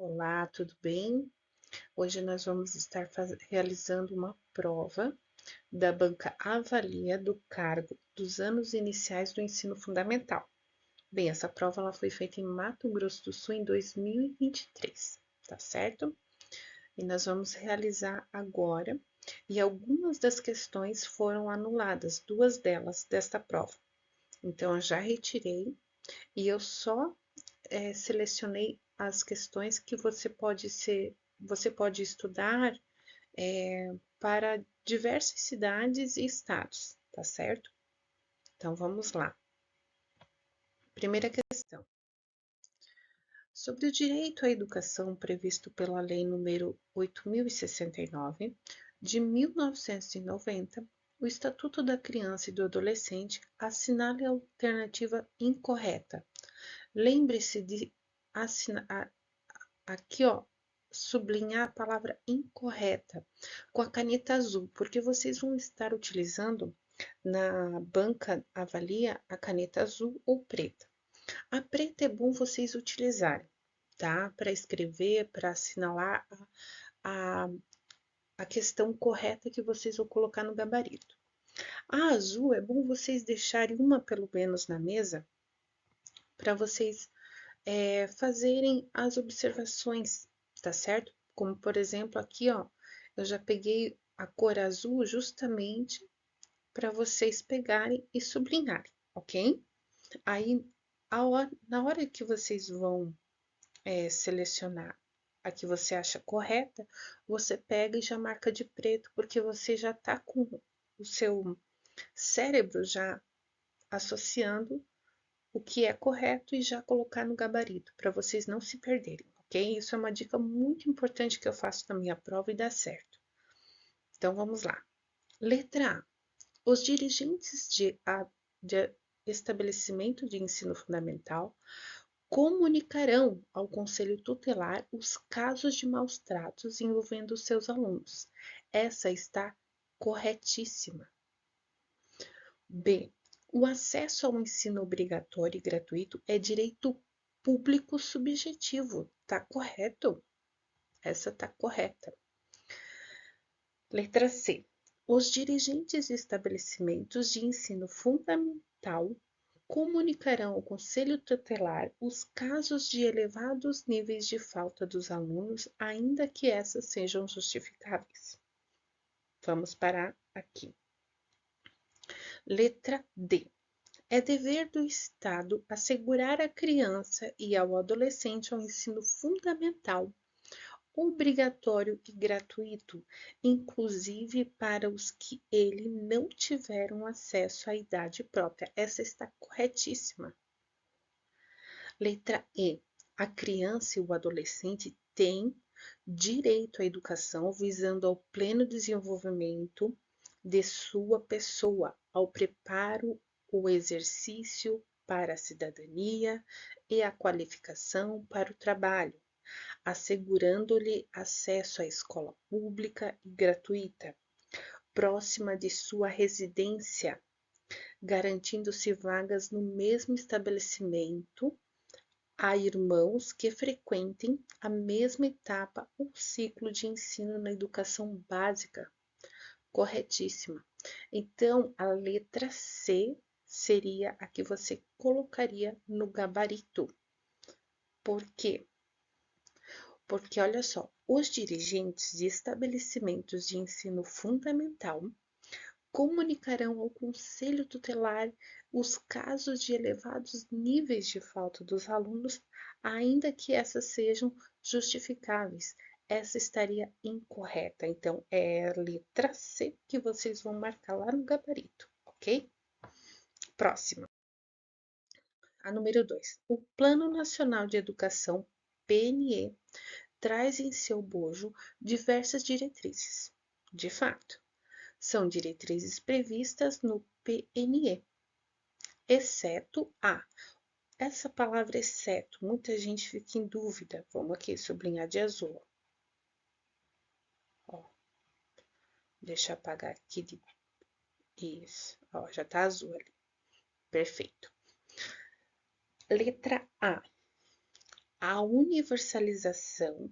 Olá, tudo bem? Hoje nós vamos estar realizando uma prova da banca Avalia do cargo dos anos iniciais do ensino fundamental. Bem, essa prova ela foi feita em Mato Grosso do Sul em 2023, tá certo? E nós vamos realizar agora, e algumas das questões foram anuladas, duas delas desta prova. Então, eu já retirei e eu só selecionei as questões que você pode estudar para diversas cidades e estados, tá certo? Então vamos lá. Primeira questão. Sobre o direito à educação previsto pela Lei nº 8.069, de 1990, o Estatuto da Criança e do Adolescente assinala a alternativa incorreta. Lembre-se de assinar aqui, ó, sublinhar a palavra incorreta com a caneta azul, porque vocês vão estar utilizando na banca Avalia a caneta azul ou preta. A preta é bom vocês utilizarem, tá? Para escrever, para assinalar a, a questão correta que vocês vão colocar no gabarito. A azul é bom vocês deixarem uma pelo menos na mesa para vocês fazerem as observações, tá certo? Como, por exemplo, aqui, ó, eu já peguei a cor azul justamente para vocês pegarem e sublinharem, ok? Aí, na hora que vocês vão selecionar a que você acha correta, você pega e já marca de preto, porque você já tá com o seu cérebro já associando o que é correto e já colocar no gabarito, para vocês não se perderem, ok? Isso é uma dica muito importante que eu faço na minha prova e dá certo. Então, vamos lá. Letra A. Os dirigentes de estabelecimento de ensino fundamental comunicarão ao Conselho Tutelar os casos de maus tratos envolvendo seus alunos. Essa está corretíssima. B. O acesso ao ensino obrigatório e gratuito é direito público subjetivo. Tá correto? Essa tá correta. Letra C. Os dirigentes de estabelecimentos de ensino fundamental comunicarão ao Conselho Tutelar os casos de elevados níveis de falta dos alunos, ainda que essas sejam justificáveis. Vamos parar aqui. Letra D. É dever do Estado assegurar à criança e ao adolescente o ensino fundamental, obrigatório e gratuito, inclusive para os que ele não tiveram acesso à idade própria. Essa está corretíssima. Letra E. A criança e o adolescente têm direito à educação visando ao pleno desenvolvimento de sua pessoa, ao preparo, o exercício para a cidadania e a qualificação para o trabalho, assegurando-lhe acesso à escola pública e gratuita, próxima de sua residência, garantindo-se vagas no mesmo estabelecimento a irmãos que frequentem a mesma etapa ou ciclo de ensino na educação básica. Corretíssima. Então, a letra C seria a que você colocaria no gabarito. Por quê? Porque, olha só, os dirigentes de estabelecimentos de ensino fundamental comunicarão ao Conselho Tutelar os casos de elevados níveis de falta dos alunos, ainda que essas sejam justificáveis. Essa estaria incorreta. Então, é a letra C que vocês vão marcar lá no gabarito, ok? Próxima. A número 2. O Plano Nacional de Educação, PNE, traz em seu bojo diversas diretrizes. De fato, são diretrizes previstas no PNE, exceto a. Essa palavra exceto, muita gente fica em dúvida. Vamos aqui sublinhar de azul. Ó, deixa eu apagar aqui de isso. Ó, já tá azul ali. Perfeito. Letra A. a universalização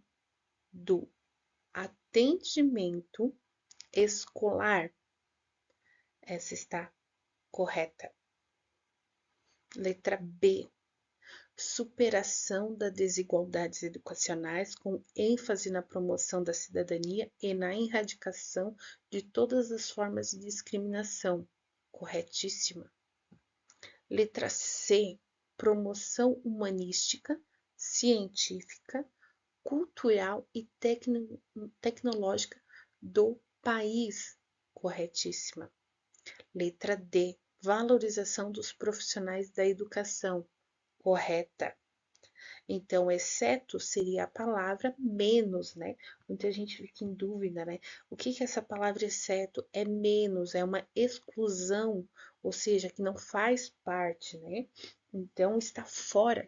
do atendimento escolar. Essa está correta. Letra B, superação das desigualdades educacionais com ênfase na promoção da cidadania e na erradicação de todas as formas de discriminação. Corretíssima. Letra C, promoção humanística, científica, cultural e tecnológica do país. Corretíssima. Letra D, valorização dos profissionais da educação. Correta. Então, exceto seria a palavra menos, né? Muita gente fica em dúvida, né? O que que essa palavra exceto é menos? É uma exclusão, ou seja, que não faz parte, né? Então, está fora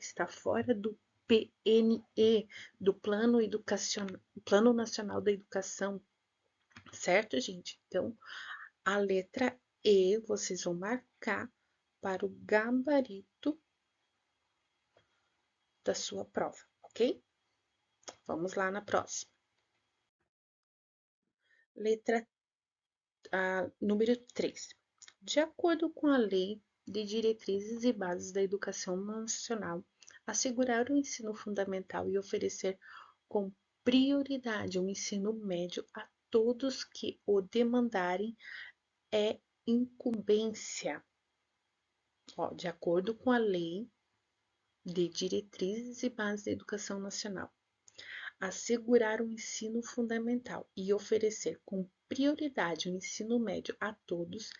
do PNE, do Plano Nacional da Educação, certo, gente? Então, a letra E vocês vão marcar para o gabarito da sua prova, ok? Vamos lá na próxima. Letra número 3. De acordo com a Lei de Diretrizes e Bases da Educação Nacional, assegurar o ensino fundamental e oferecer com prioridade o ensino médio a todos que o demandarem é incumbência. Ó, de acordo com a Lei de Diretrizes e Bases da Educação Nacional, assegurar o ensino fundamental e oferecer com prioridade o ensino médio a todos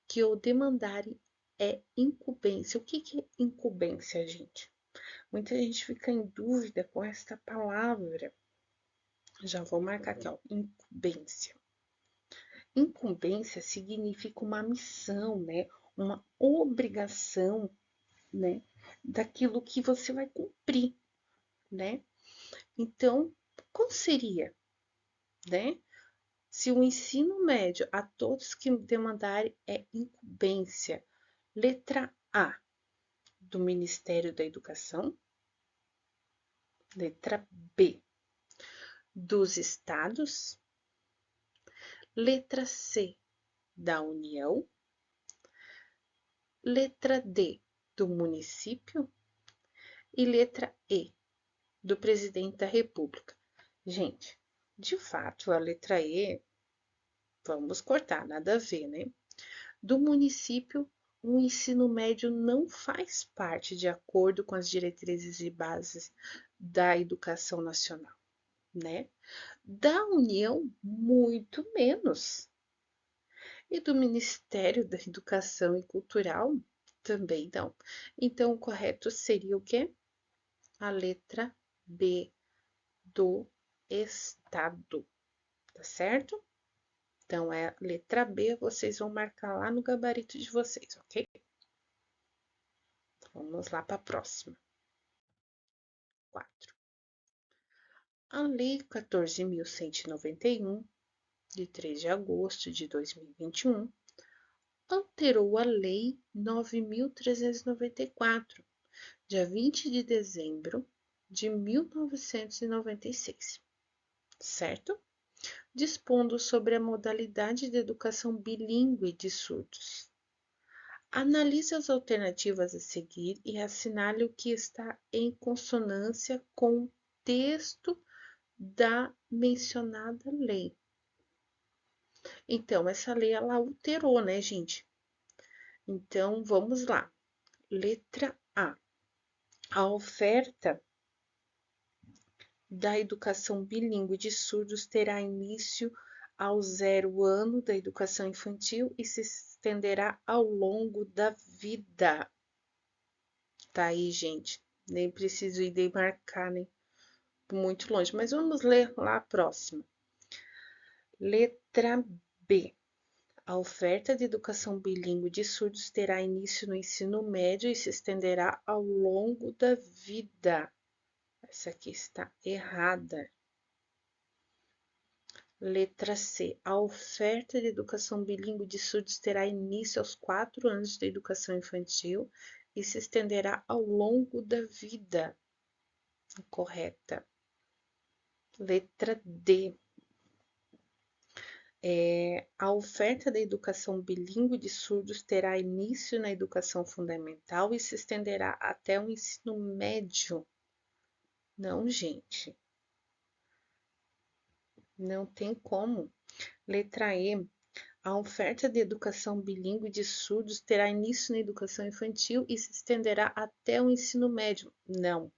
que o demandarem é incumbência. O que é incumbência, gente? Muita gente fica em dúvida com esta palavra. Já vou marcar aqui, ó, incumbência. Incumbência significa uma missão, né? Uma obrigação, né? Daquilo que você vai cumprir, né? Então, qual seria, né? Se o ensino médio a todos que demandarem é incumbência. Letra A, do Ministério da Educação. Letra B, dos estados. Letra C, da União. Letra D, do município. E letra E, do presidente da República. Gente, de fato, a letra E, vamos cortar, nada a ver, né? Do município, o ensino médio não faz parte de acordo com as diretrizes e bases da educação nacional, né? Da União, muito menos. E do Ministério da Educação e Cultural, também não. Então, o correto seria o quê? A letra B, do Estado, tá certo? Então, é a letra B, vocês vão marcar lá no gabarito de vocês, ok? Vamos lá para a próxima. 4. A Lei 14.191, de 3 de agosto de 2021, alterou a Lei 9.394, dia 20 de dezembro de 1996, certo? Dispondo sobre a modalidade de educação bilíngue de surdos. Analise as alternativas a seguir e assinale o que está em consonância com o texto da mencionada lei. Então, essa lei ela alterou, né, gente? Então, vamos lá. Letra A. A oferta da educação bilíngue de surdos terá início ao 0º ano da educação infantil e se estenderá ao longo da vida. Tá aí, gente. Nem preciso ir demarcar, né? Muito longe. Mas vamos ler lá a próxima. Letra B. A oferta de educação bilíngue de surdos terá início no ensino médio e se estenderá ao longo da vida. Essa aqui está errada. Letra C. A oferta de educação bilíngue de surdos terá início aos 4 anos da educação infantil e se estenderá ao longo da vida. Correta. Letra D. A oferta da educação bilíngue de surdos terá início na educação fundamental e se estenderá até o ensino médio. Não, gente. Não tem como. Letra E. A oferta de educação bilíngue de surdos terá início na educação infantil e se estenderá até o ensino médio. Não.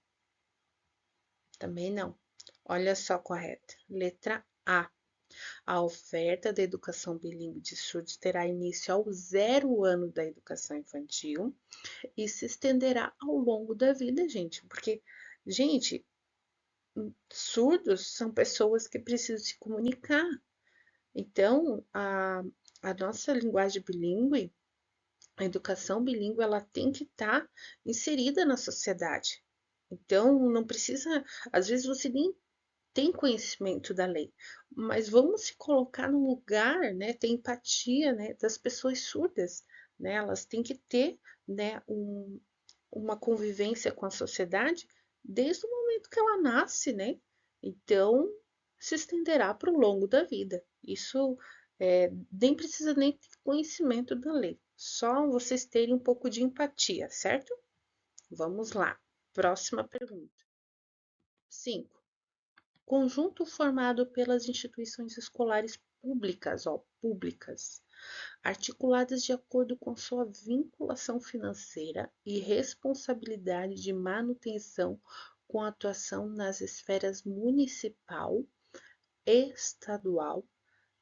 Também não. Olha só correta. Letra A. A oferta da educação bilíngue de surdos terá início ao 0º ano da educação infantil e se estenderá ao longo da vida, gente. Porque, gente, surdos são pessoas que precisam se comunicar. Então, a nossa linguagem bilíngue, a educação bilíngue, ela tem que estar inserida na sociedade. Então, não precisa, às vezes você nem tem conhecimento da lei, mas vamos se colocar no lugar, né, ter empatia, né, das pessoas surdas, né, elas têm que ter, né, uma convivência com a sociedade desde o momento que ela nasce, né, então se estenderá para o longo da vida. Isso nem precisa nem ter conhecimento da lei, só vocês terem um pouco de empatia, certo? Vamos lá, próxima pergunta. 5. Conjunto formado pelas instituições escolares públicas, públicas, articuladas de acordo com sua vinculação financeira e responsabilidade de manutenção com atuação nas esferas municipal, estadual,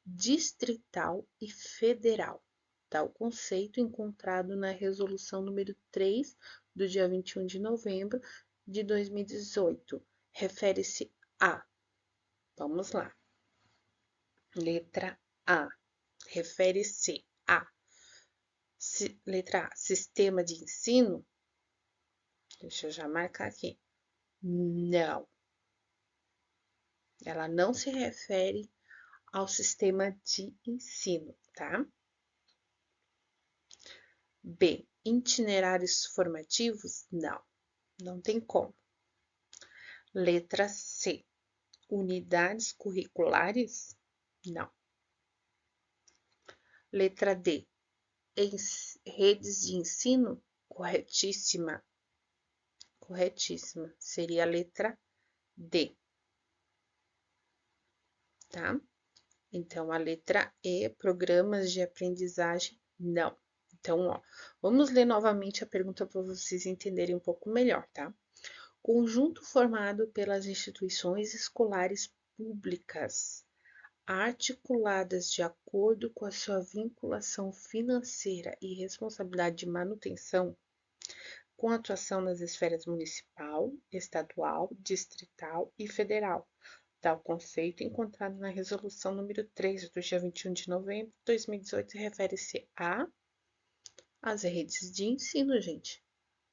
distrital e federal. Tal conceito encontrado na Resolução número 3, do dia 21 de novembro de 2018, refere-se a. Vamos lá. Letra A. Refere-se a. Letra A. Sistema de ensino. Deixa eu já marcar aqui. Não. Ela não se refere ao sistema de ensino, tá? B. Itinerários formativos? Não. Não tem como. Letra C. Unidades curriculares? Não. Letra D. Redes de ensino? Corretíssima. Corretíssima. Seria a letra D. Tá? Então, a letra E, programas de aprendizagem, não. Então, ó, vamos ler novamente a pergunta para vocês entenderem um pouco melhor, tá? Conjunto formado pelas instituições escolares públicas, articuladas de acordo com a sua vinculação financeira e responsabilidade de manutenção, com atuação nas esferas municipal, estadual, distrital e federal. Tal conceito, encontrado na Resolução número 3, do dia 21 de novembro de 2018, refere-se às redes de ensino, gente,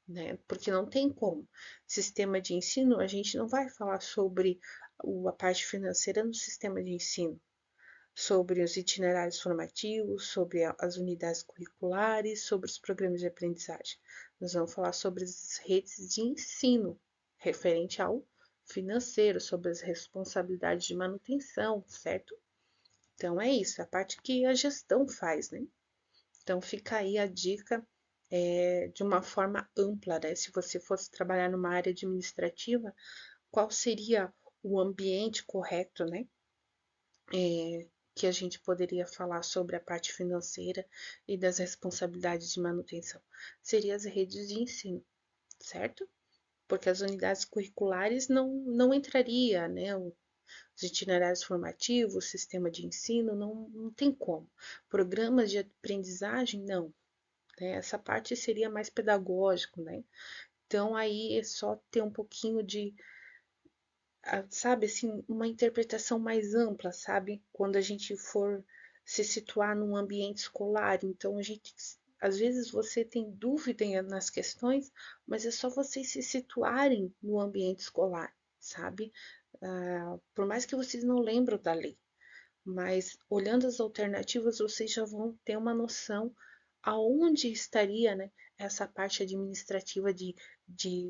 né? Porque não tem como. Sistema de ensino, a gente não vai falar sobre a parte financeira no sistema de ensino, sobre os itinerários formativos, sobre as unidades curriculares, sobre os programas de aprendizagem. Nós vamos falar sobre as redes de ensino, referente ao financeiro, sobre as responsabilidades de manutenção, certo? Então é isso, a parte que a gestão faz, né? Então fica aí a dica de uma forma ampla, né? Se você fosse trabalhar numa área administrativa, qual seria o ambiente correto, né? Que a gente poderia falar sobre a parte financeira e das responsabilidades de manutenção. Seria as redes de ensino, certo? Porque as unidades curriculares não entraria, né? Os itinerários formativos, o sistema de ensino, não tem como. Programas de aprendizagem, não. Né? Essa parte seria mais pedagógico, né? Então, aí é só ter um pouquinho de, sabe, assim, uma interpretação mais ampla, sabe? Quando a gente for se situar num ambiente escolar. Então, a gente, às vezes você tem dúvida nas questões, mas é só vocês se situarem no ambiente escolar, sabe? Por mais que vocês não lembram da lei, mas olhando as alternativas, vocês já vão ter uma noção aonde estaria, né, essa parte administrativa de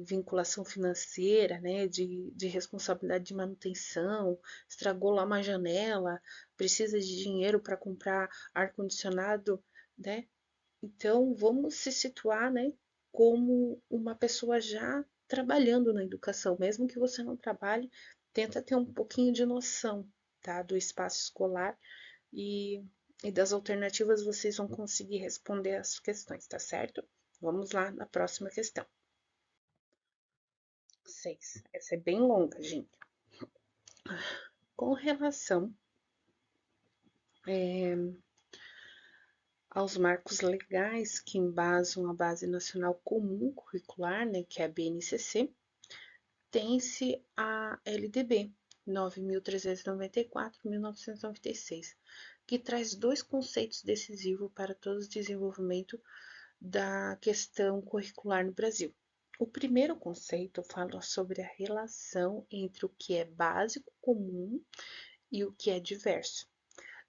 vinculação financeira, né, de responsabilidade de manutenção, estragou lá uma janela, precisa de dinheiro para comprar ar-condicionado, né? Então, vamos se situar, né, como uma pessoa já trabalhando na educação, mesmo que você não trabalhe, tenta ter um pouquinho de noção, tá, do espaço escolar e, e das alternativas vocês vão conseguir responder as questões, tá certo? Vamos lá na próxima questão. 6. Essa é bem longa, gente. Com relação aos marcos legais que embasam a Base Nacional Comum Curricular, né, que é a BNCC, tem-se a LDB 9.394/1996, que traz dois conceitos decisivos para todo o desenvolvimento da questão curricular no Brasil. O primeiro conceito fala sobre a relação entre o que é básico comum e o que é diverso.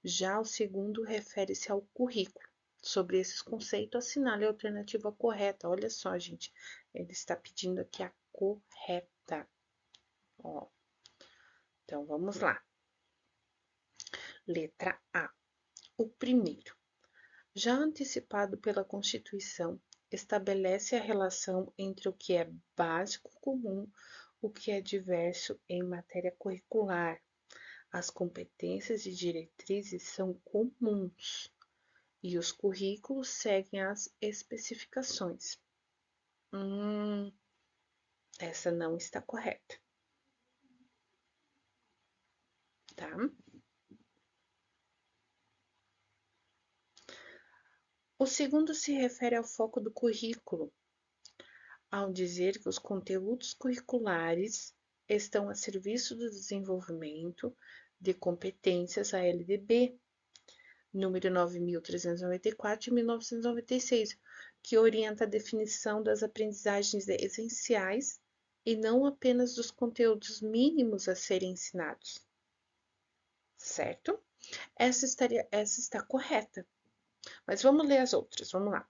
Já o segundo refere-se ao currículo. Sobre esses conceitos, assinale a alternativa correta. Olha só, gente, ele está pedindo aqui a correta. Ó, então vamos lá. Letra A. O primeiro, já antecipado pela Constituição, estabelece a relação entre o que é básico comum, o que é diverso em matéria curricular. As competências e diretrizes são comuns e os currículos seguem as especificações. Essa não está correta, tá? O segundo se refere ao foco do currículo, ao dizer que os conteúdos curriculares estão a serviço do desenvolvimento de competências ALDB, número 9.394 de 1996, que orienta a definição das aprendizagens essenciais e não apenas dos conteúdos mínimos a serem ensinados. Certo? Essa está correta. Mas vamos ler as outras, vamos lá.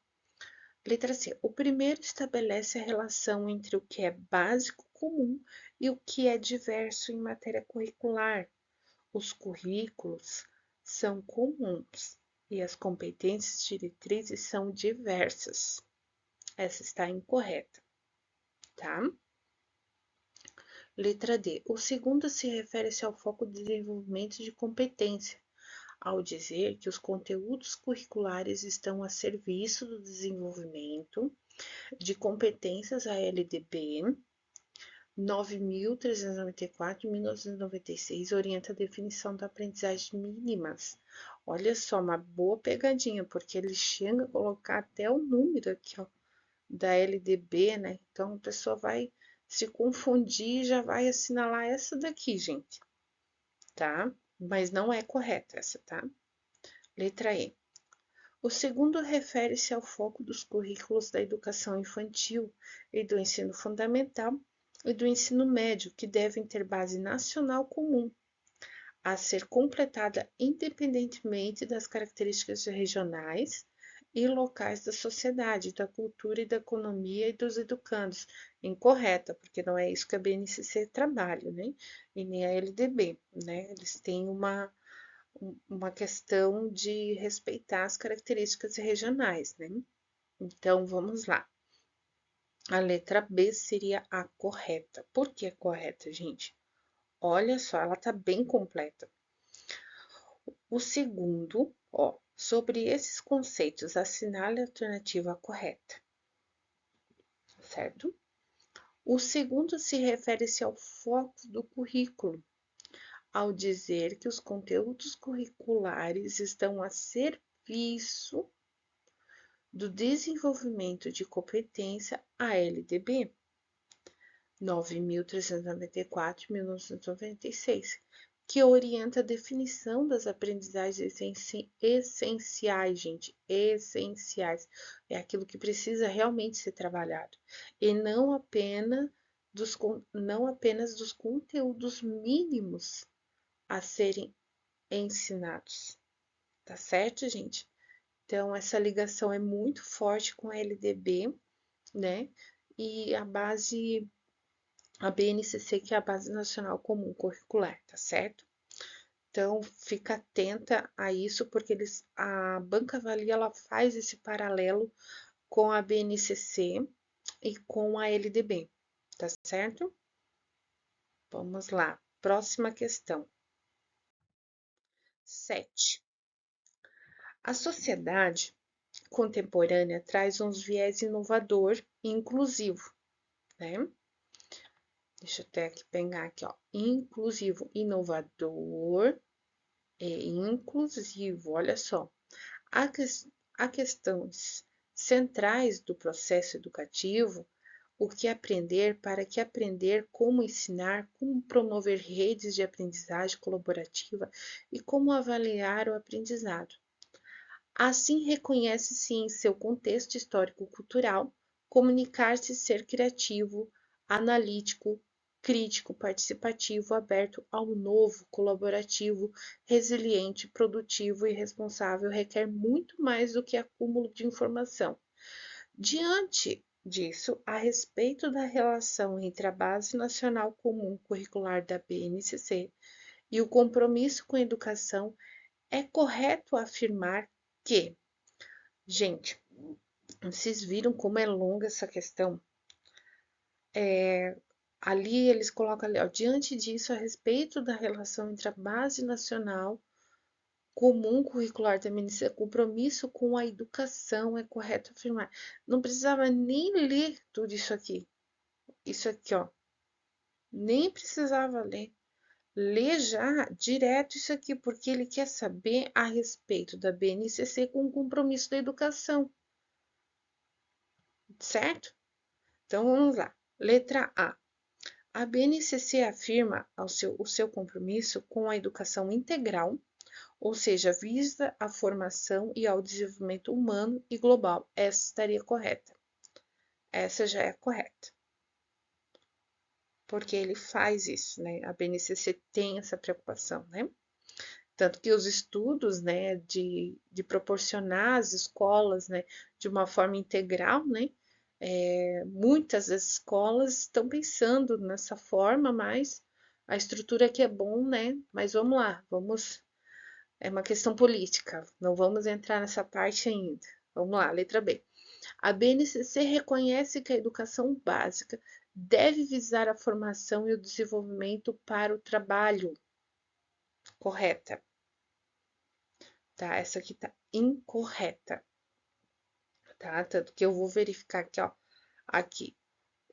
Letra C. O primeiro estabelece a relação entre o que é básico comum e o que é diverso em matéria curricular. Os currículos são comuns e as competências diretrizes são diversas. Essa está incorreta, tá? Letra D. O segundo se refere-se ao foco de desenvolvimento de competência, ao dizer que os conteúdos curriculares estão a serviço do desenvolvimento de competências ALDB 9.394 de 1996 orienta a definição da aprendizagem mínimas. Olha só, uma boa pegadinha, porque ele chega a colocar até o número aqui, ó, da LDB, né? Então a pessoa vai se confundir e já vai assinalar essa daqui, gente, tá? Mas não é correta essa, tá? Letra E. O segundo refere-se ao foco dos currículos da educação infantil e do ensino fundamental e do ensino médio, que devem ter base nacional comum, a ser completada independentemente das características regionais e locais da sociedade, da cultura e da economia e dos educandos. Incorreta, porque não é isso que a BNCC trabalha, né? E nem a LDB, né? Eles têm uma questão de respeitar as características regionais, né? Então, vamos lá. A letra B seria a correta. Por que correta, gente? Olha só, ela tá bem completa. O segundo, ó, sobre esses conceitos, assinale a alternativa correta, certo? O segundo se refere-se ao foco do currículo, ao dizer que os conteúdos curriculares estão a serviço do desenvolvimento de competência ALDB 9.394 de 1996, que orienta a definição das aprendizagens essenciais, gente, essenciais. É aquilo que precisa realmente ser trabalhado. E não apenas dos conteúdos mínimos a serem ensinados. Tá certo, gente? Então, essa ligação é muito forte com a LDB, né? E a BNCC, que é a Base Nacional Comum Curricular, tá certo? Então, fica atenta a isso, porque a Banca Avalia, ela faz esse paralelo com a BNCC e com a LDB, tá certo? Vamos lá, próxima questão. 7. A sociedade contemporânea traz um viés inovador e inclusivo, né? Deixa eu até aqui pegar aqui, ó. Inclusivo, inovador e inclusivo. Olha só. Há, há questões centrais do processo educativo, o que aprender, para que aprender, como ensinar, como promover redes de aprendizagem colaborativa e como avaliar o aprendizado. Assim, reconhece-se em seu contexto histórico-cultural comunicar-se ser criativo, analítico, crítico, participativo, aberto ao novo, colaborativo, resiliente, produtivo e responsável requer muito mais do que acúmulo de informação. Diante disso, a respeito da relação entre a Base Nacional Comum Curricular da BNCC e o compromisso com a educação, é correto afirmar que, gente, vocês viram como é longa essa questão? Ali eles colocam ali, ó, diante disso, a respeito da relação entre a Base Nacional Comum Curricular da Ministério, compromisso com a educação, é correto afirmar. Não precisava nem ler tudo isso aqui, ó, nem precisava ler. Lê já direto isso aqui, porque ele quer saber a respeito da BNCC com o compromisso da educação, certo? Então vamos lá. Letra A. A BNCC afirma o seu compromisso com a educação integral, ou seja, visa a formação e ao desenvolvimento humano e global. Essa estaria correta. Essa já é correta. Porque ele faz isso, né? A BNCC tem essa preocupação, né? Tanto que os estudos, né, de proporcionar as escolas, né, de uma forma integral, né, muitas das escolas estão pensando nessa forma, mas a estrutura aqui é bom, né? Mas vamos lá, é uma questão política, não vamos entrar nessa parte ainda. Vamos lá, letra B. A BNCC reconhece que a educação básica deve visar a formação e o desenvolvimento para o trabalho. Correta, tá? Essa aqui tá incorreta, tá? Tanto que eu vou verificar aqui, ó. Aqui.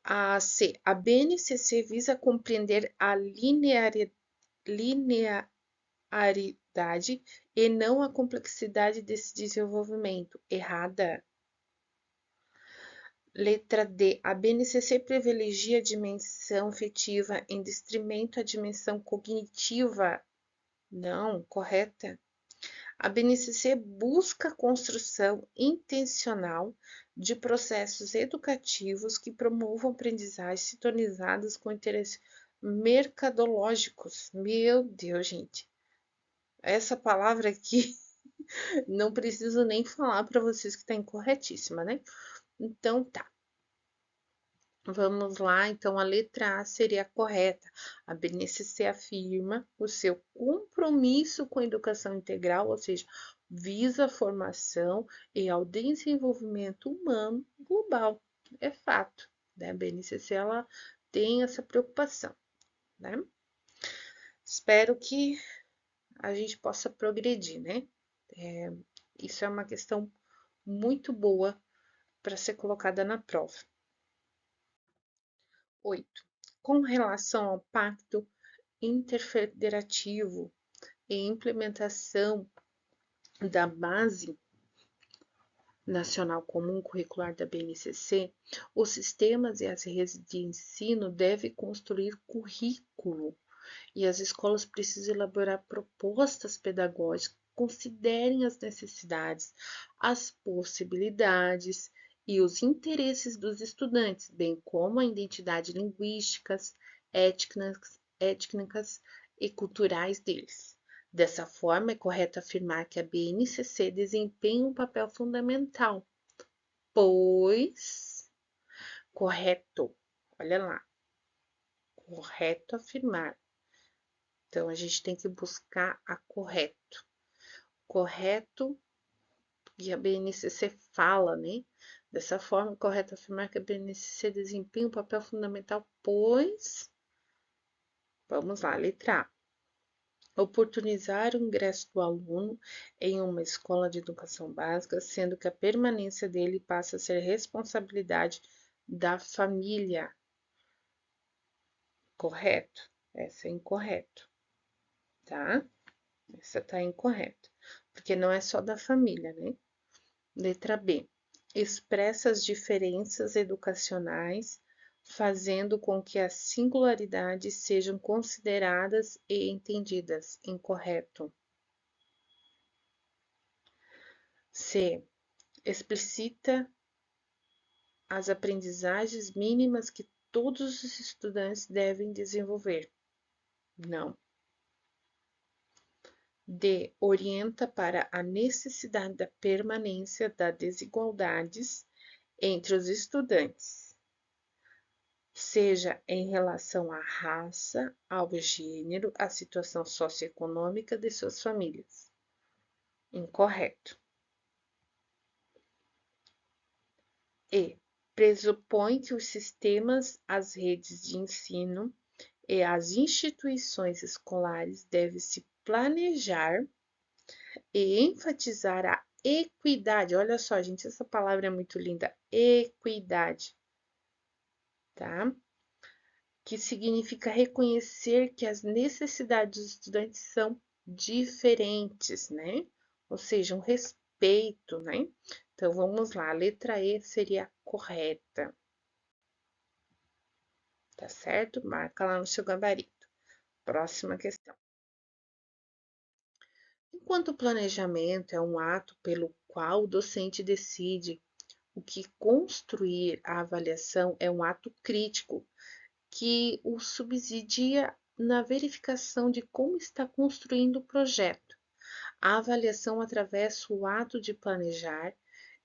A C. A BNCC visa compreender a linearidade e não a complexidade desse desenvolvimento. Errada. Letra D. A BNCC privilegia a dimensão afetiva em detrimento à dimensão cognitiva. Não, correta. A BNCC busca a construção intencional de processos educativos que promovam aprendizagens sintonizadas com interesses mercadológicos. Meu Deus, gente. Essa palavra aqui não preciso nem falar para vocês que está incorretíssima, né? Então tá. Vamos lá, então a letra A seria a correta. A BNCC afirma o seu compromisso com a educação integral, ou seja, visa a formação e ao desenvolvimento humano global. É fato, né? A BNCC ela tem essa preocupação, né? Espero que a gente possa progredir, né? Isso é uma questão muito boa para ser colocada na prova. 8. Com relação ao pacto interfederativo e implementação da Base Nacional Comum Curricular da BNCC, os sistemas e as redes de ensino devem construir currículo e as escolas precisam elaborar propostas pedagógicas que considerem as necessidades, as possibilidades e os interesses dos estudantes, bem como a identidade linguísticas, étnicas e culturais deles. Dessa forma, é correto afirmar que a BNCC desempenha um papel fundamental, pois Correto. Olha lá. Correto afirmar. Então, a gente tem que buscar a correto. Correto, e a BNCC fala, né? Dessa forma, correto afirmar que a BNCC desempenha um papel fundamental, pois. Vamos lá, letra A. Oportunizar o ingresso do aluno em uma escola de educação básica, sendo que a permanência dele passa a ser responsabilidade da família. Correto? Essa é incorreto, tá? Essa tá incorreta, porque não é só da família, né? Letra B. Expressa as diferenças educacionais, fazendo com que as singularidades sejam consideradas e entendidas. Incorreto. C. Explicita as aprendizagens mínimas que todos os estudantes devem desenvolver. Não. D. Orienta para a necessidade da permanência das desigualdades entre os estudantes, seja em relação à raça, ao gênero, à situação socioeconômica de suas famílias. Incorreto. E. Pressupõe que os sistemas, as redes de ensino e as instituições escolares devem se planejar e enfatizar a equidade. Olha só, gente, essa palavra é muito linda. Equidade, tá? Que significa reconhecer que as necessidades dos estudantes são diferentes, né? Ou seja, um respeito, né? Então, vamos lá, a letra E seria a correta. Tá certo? Marca lá no seu gabarito. Próxima questão. Enquanto o planejamento é um ato pelo qual o docente decide o que construir, a avaliação é um ato crítico que o subsidia na verificação de como está construindo o projeto. A avaliação atravessa o ato de planejar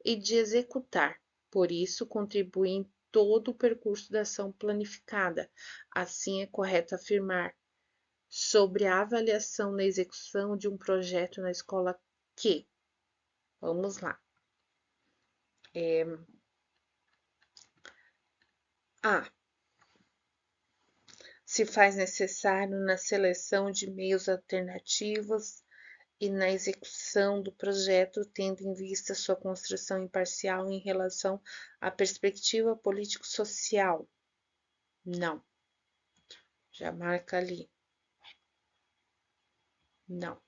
e de executar, por isso, contribui em todo o percurso da ação planificada. Assim, é correto afirmar sobre a avaliação na execução de um projeto na escola que, vamos lá, A. Se faz necessário na seleção de meios alternativos e na execução do projeto, tendo em vista sua construção imparcial em relação à perspectiva político-social. Não. Já marca ali. Não.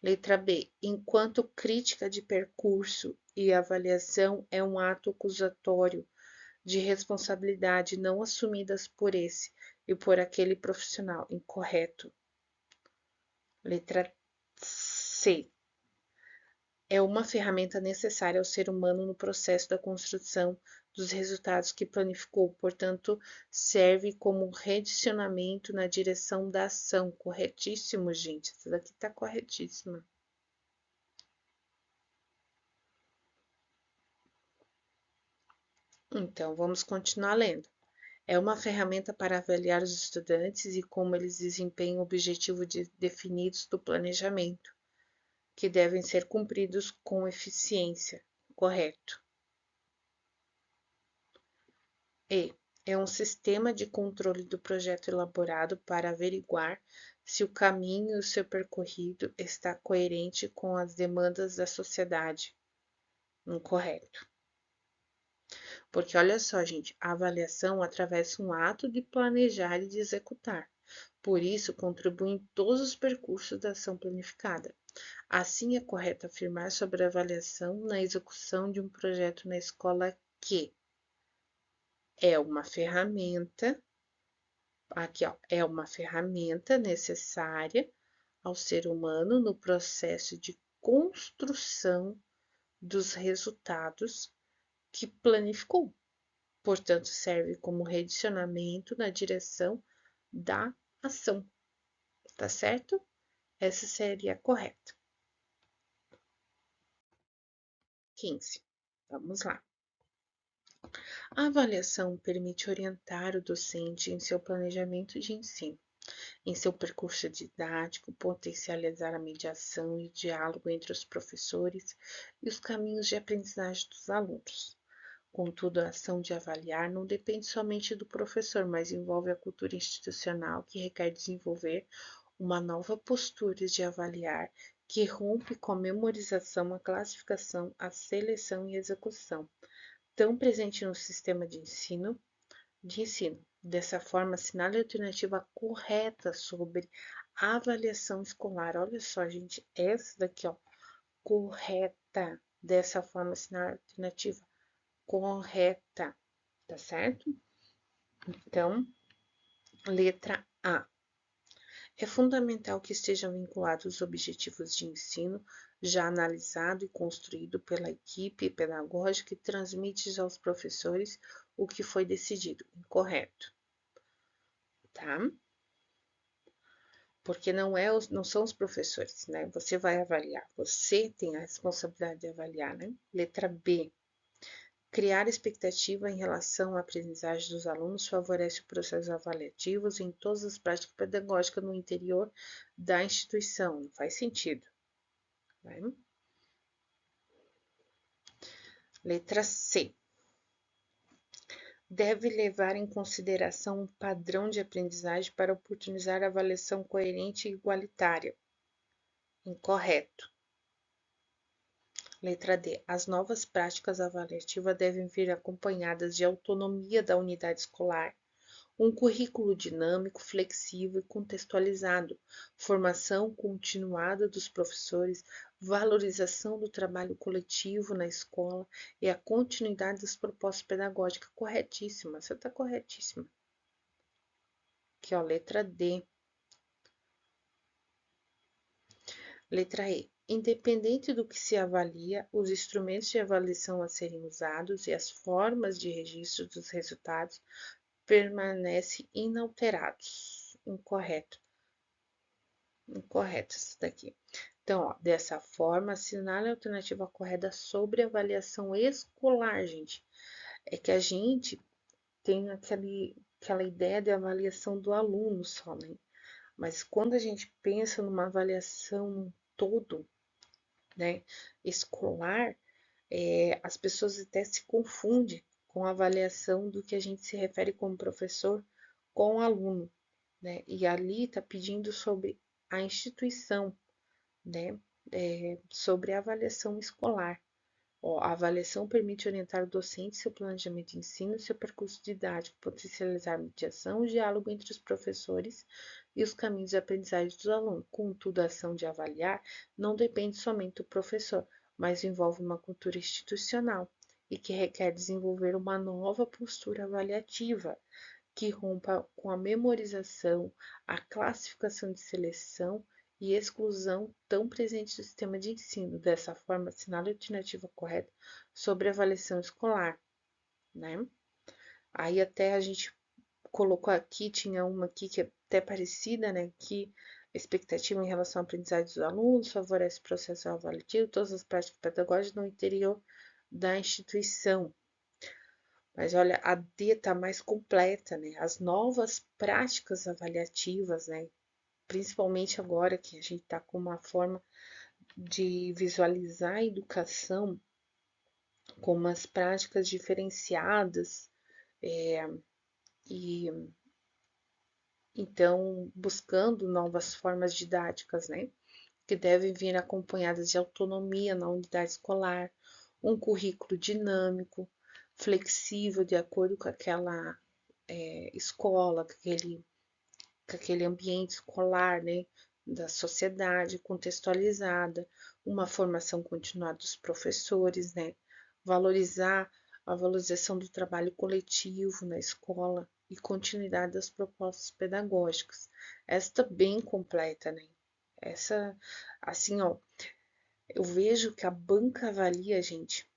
Letra B. Enquanto crítica de percurso e avaliação é um ato acusatório de responsabilidade não assumidas por esse e por aquele profissional. Incorreto. Letra C. É uma ferramenta necessária ao ser humano no processo da construção dos resultados que planificou, portanto, serve como redicionamento na direção da ação. Corretíssimo, gente. Isso daqui está corretíssima. Então, vamos continuar lendo. É uma ferramenta para avaliar os estudantes e como eles desempenham objetivos definidos do planejamento, que devem ser cumpridos com eficiência. Correto. E é um sistema de controle do projeto elaborado para averiguar se o caminho e o seu percorrido está coerente com as demandas da sociedade. Incorreto. Porque olha só, gente, a avaliação atravessa um ato de planejar e de executar. Por isso, contribui em todos os percursos da ação planificada. Assim, é correto afirmar sobre a avaliação na execução de um projeto na escola que é uma ferramenta, aqui ó, é uma ferramenta necessária ao ser humano no processo de construção dos resultados que planificou. Portanto, serve como redicionamento na direção da ação, tá certo? Essa seria a correta. 15. Vamos lá. A avaliação permite orientar o docente em seu planejamento de ensino, em seu percurso didático, potencializar a mediação e o diálogo entre os professores e os caminhos de aprendizagem dos alunos. Contudo, a ação de avaliar não depende somente do professor, mas envolve a cultura institucional que requer desenvolver uma nova postura de avaliar que rompe com a memorização, a classificação, a seleção e a execução, tão presente no sistema de ensino. Dessa forma, assinale a alternativa correta sobre a avaliação escolar. Olha só, gente, essa daqui, ó, correta. Dessa forma, assinale a alternativa correta, tá certo? Então, letra A. É fundamental que estejam vinculados os objetivos de ensino, já analisado e construído pela equipe pedagógica e transmite aos professores o que foi decidido. Incorreto, tá? Porque não são os professores, né? Você vai avaliar, você tem a responsabilidade de avaliar, né? Letra B. Criar expectativa em relação à aprendizagem dos alunos favorece o processo avaliativo em todas as práticas pedagógicas no interior da instituição. Não faz sentido, né? Letra C. Deve levar em consideração um padrão de aprendizagem para oportunizar a avaliação coerente e igualitária. Incorreto. Letra D. As novas práticas avaliativas devem vir acompanhadas de autonomia da unidade escolar, um currículo dinâmico, flexível e contextualizado, formação continuada dos professores, valorização do trabalho coletivo na escola e a continuidade das propostas pedagógicas. Corretíssima, você está corretíssima. Aqui, ó, letra D. Letra E. Independente do que se avalia, os instrumentos de avaliação a serem usados e as formas de registro dos resultados permanecem inalterados. Incorreto. Incorreto isso daqui. Então, ó, dessa forma, assinale a alternativa correta sobre avaliação escolar, gente. É que a gente tem aquela ideia de avaliação do aluno só, né? Mas quando a gente pensa numa avaliação num todo, né, escolar, as pessoas até se confundem com a avaliação do que a gente se refere como professor com o aluno, né? E ali está pedindo sobre a instituição, né? Sobre a avaliação escolar. Ó, a avaliação permite orientar o docente seu planejamento de ensino, seu percurso didático, potencializar a mediação, o diálogo entre os professores e os caminhos de aprendizagem dos alunos. Contudo, a ação de avaliar não depende somente do professor, mas envolve uma cultura institucional e que requer desenvolver uma nova postura avaliativa que rompa com a memorização, a classificação de seleção e exclusão tão presentes no sistema de ensino. Dessa forma, assinale a alternativa correta sobre a avaliação escolar, né? Aí até a gente colocou aqui, tinha uma aqui que é até parecida, né? Que a expectativa em relação à aprendizagem dos alunos favorece o processo avaliativo, todas as práticas pedagógicas no interior da instituição. Mas olha, a D está mais completa, né? As novas práticas avaliativas, né? Principalmente agora que a gente está com uma forma de visualizar a educação com umas práticas diferenciadas, e então buscando novas formas didáticas, né? Que devem vir acompanhadas de autonomia na unidade escolar, um currículo dinâmico, flexível de acordo com aquela escola, com aquele ambiente escolar, né? Da sociedade contextualizada, uma formação continuada dos professores, né? Valorizar a valorização do trabalho coletivo na escola e continuidade das propostas pedagógicas. Esta bem completa, né? Essa, assim, ó, eu vejo que a banca avalia, gente,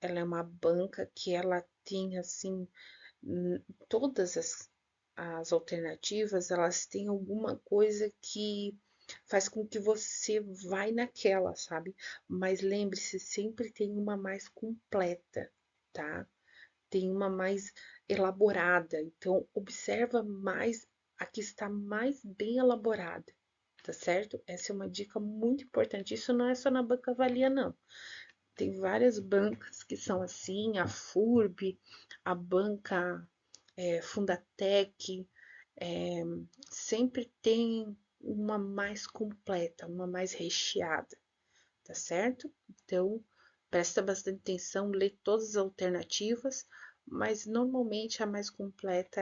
ela é uma banca que ela tem, assim, todas as alternativas, elas têm alguma coisa que faz com que você vai naquela, sabe? Mas lembre-se, sempre tem uma mais completa, tá? tem uma mais elaborada. Então, observa mais a que está mais bem elaborada, tá certo? Essa é uma dica muito importante. Isso não é só na banca Avalia, não. Tem várias bancas que são assim, a FURB, a banca Fundatec, sempre tem uma mais completa, uma mais recheada, tá certo? Então, presta bastante atenção, lê todas as alternativas, mas normalmente a mais completa,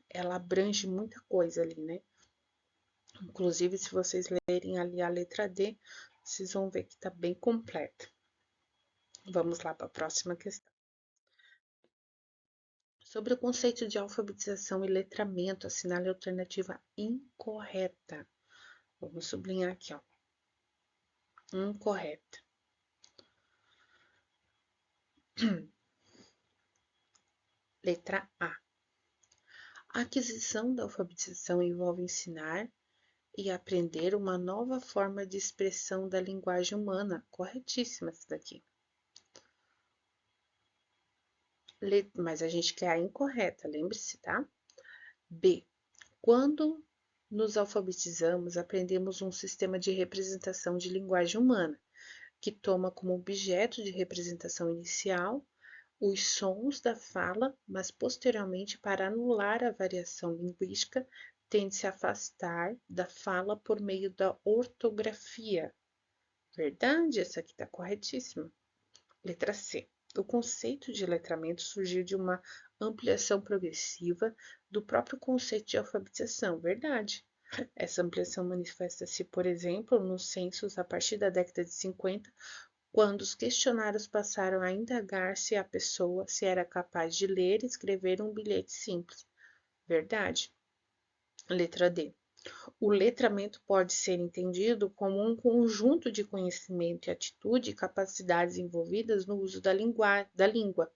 ela abrange muita coisa ali, né? Inclusive, se vocês lerem ali a letra D, vocês vão ver que tá bem completa. Vamos lá para a próxima questão. Sobre o conceito de alfabetização e letramento, assinale a alternativa incorreta. Vamos sublinhar aqui, ó. Incorreta. Letra A. A aquisição da alfabetização envolve ensinar e aprender uma nova forma de expressão da linguagem humana. Corretíssima essa daqui. Mas a gente quer a incorreta, lembre-se, tá? B. Quando nos alfabetizamos, aprendemos um sistema de representação de linguagem humana, que toma como objeto de representação inicial os sons da fala, mas posteriormente, para anular a variação linguística, tende-se a afastar da fala por meio da ortografia. Verdade? Essa aqui está corretíssima. Letra C. O conceito de letramento surgiu de uma ampliação progressiva do próprio conceito de alfabetização. Verdade. Essa ampliação manifesta-se, por exemplo, nos censos a partir da década de 50, quando os questionários passaram a indagar se a pessoa se era capaz de ler e escrever um bilhete simples. Verdade. Letra D. O letramento pode ser entendido como um conjunto de conhecimento e atitude e capacidades envolvidas no uso da língua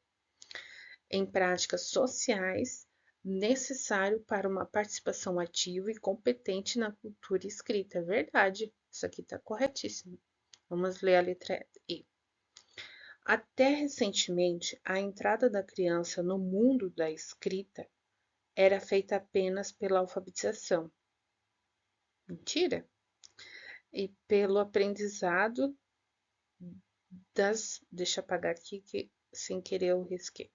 em práticas sociais, necessário para uma participação ativa e competente na cultura escrita. Verdade, isso aqui está corretíssimo. Vamos ler a letra E. Até recentemente, a entrada da criança no mundo da escrita era feita apenas pela alfabetização. Mentira! E pelo aprendizado das. Deixa eu apagar aqui que sem querer eu risquei.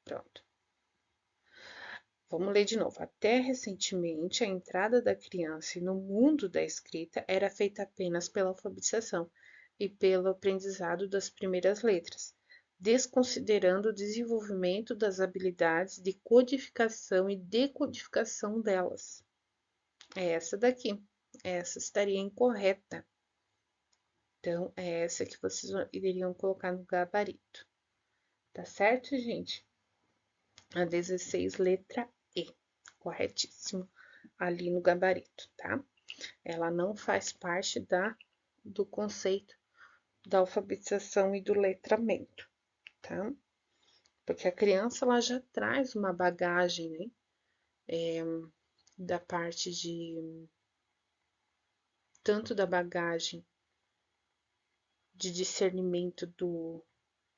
Pronto. Vamos ler de novo. Até recentemente, a entrada da criança no mundo da escrita era feita apenas pela alfabetização e pelo aprendizado das primeiras letras, desconsiderando o desenvolvimento das habilidades de codificação e decodificação delas. É essa daqui. Essa estaria incorreta. Então, é essa que vocês iriam colocar no gabarito. Tá certo, gente? A 16, letra E. Corretíssimo. Ali no gabarito, tá? Ela não faz parte do conceito da alfabetização e do letramento, tá? Porque a criança, ela já traz uma bagagem, né? Da parte de... Tanto da bagagem de discernimento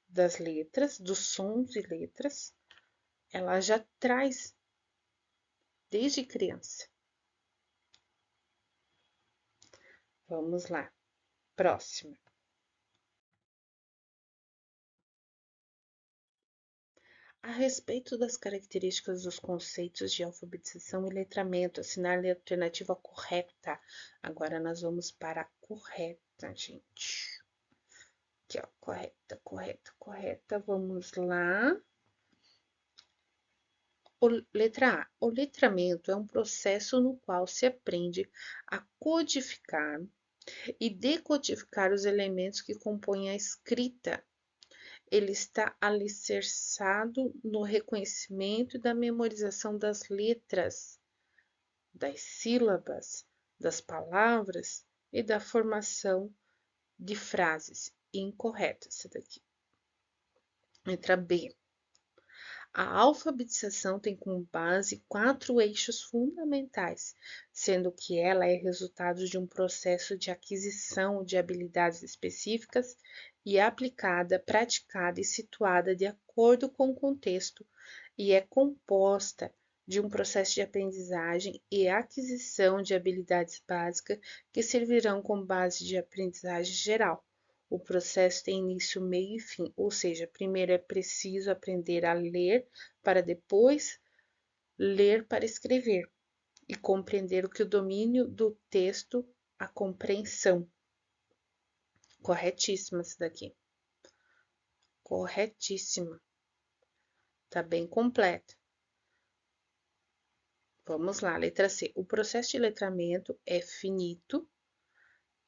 das letras, dos sons e letras, ela já traz desde criança. Vamos lá. Próxima. A respeito das características dos conceitos de alfabetização e letramento, assinale a alternativa correta. Agora nós vamos para a correta, gente. Aqui, ó, correta, correta, correta. Vamos lá. Letra A. O letramento é um processo no qual se aprende a codificar e decodificar os elementos que compõem a escrita. Ele está alicerçado no reconhecimento e da memorização das letras, das sílabas, das palavras e da formação de frases. Incorreta essa daqui. Letra B. A alfabetização tem como base 4 eixos fundamentais, sendo que ela é resultado de um processo de aquisição de habilidades específicas e aplicada, praticada e situada de acordo com o contexto e é composta de um processo de aprendizagem e aquisição de habilidades básicas que servirão como base de aprendizagem geral. O processo tem início, meio e fim, ou seja, primeiro é preciso aprender a ler para depois ler para escrever e compreender o que o domínio do texto, a compreensão. Corretíssima isso daqui. Corretíssima. Tá bem completa. Vamos lá, letra C. O processo de letramento é finito,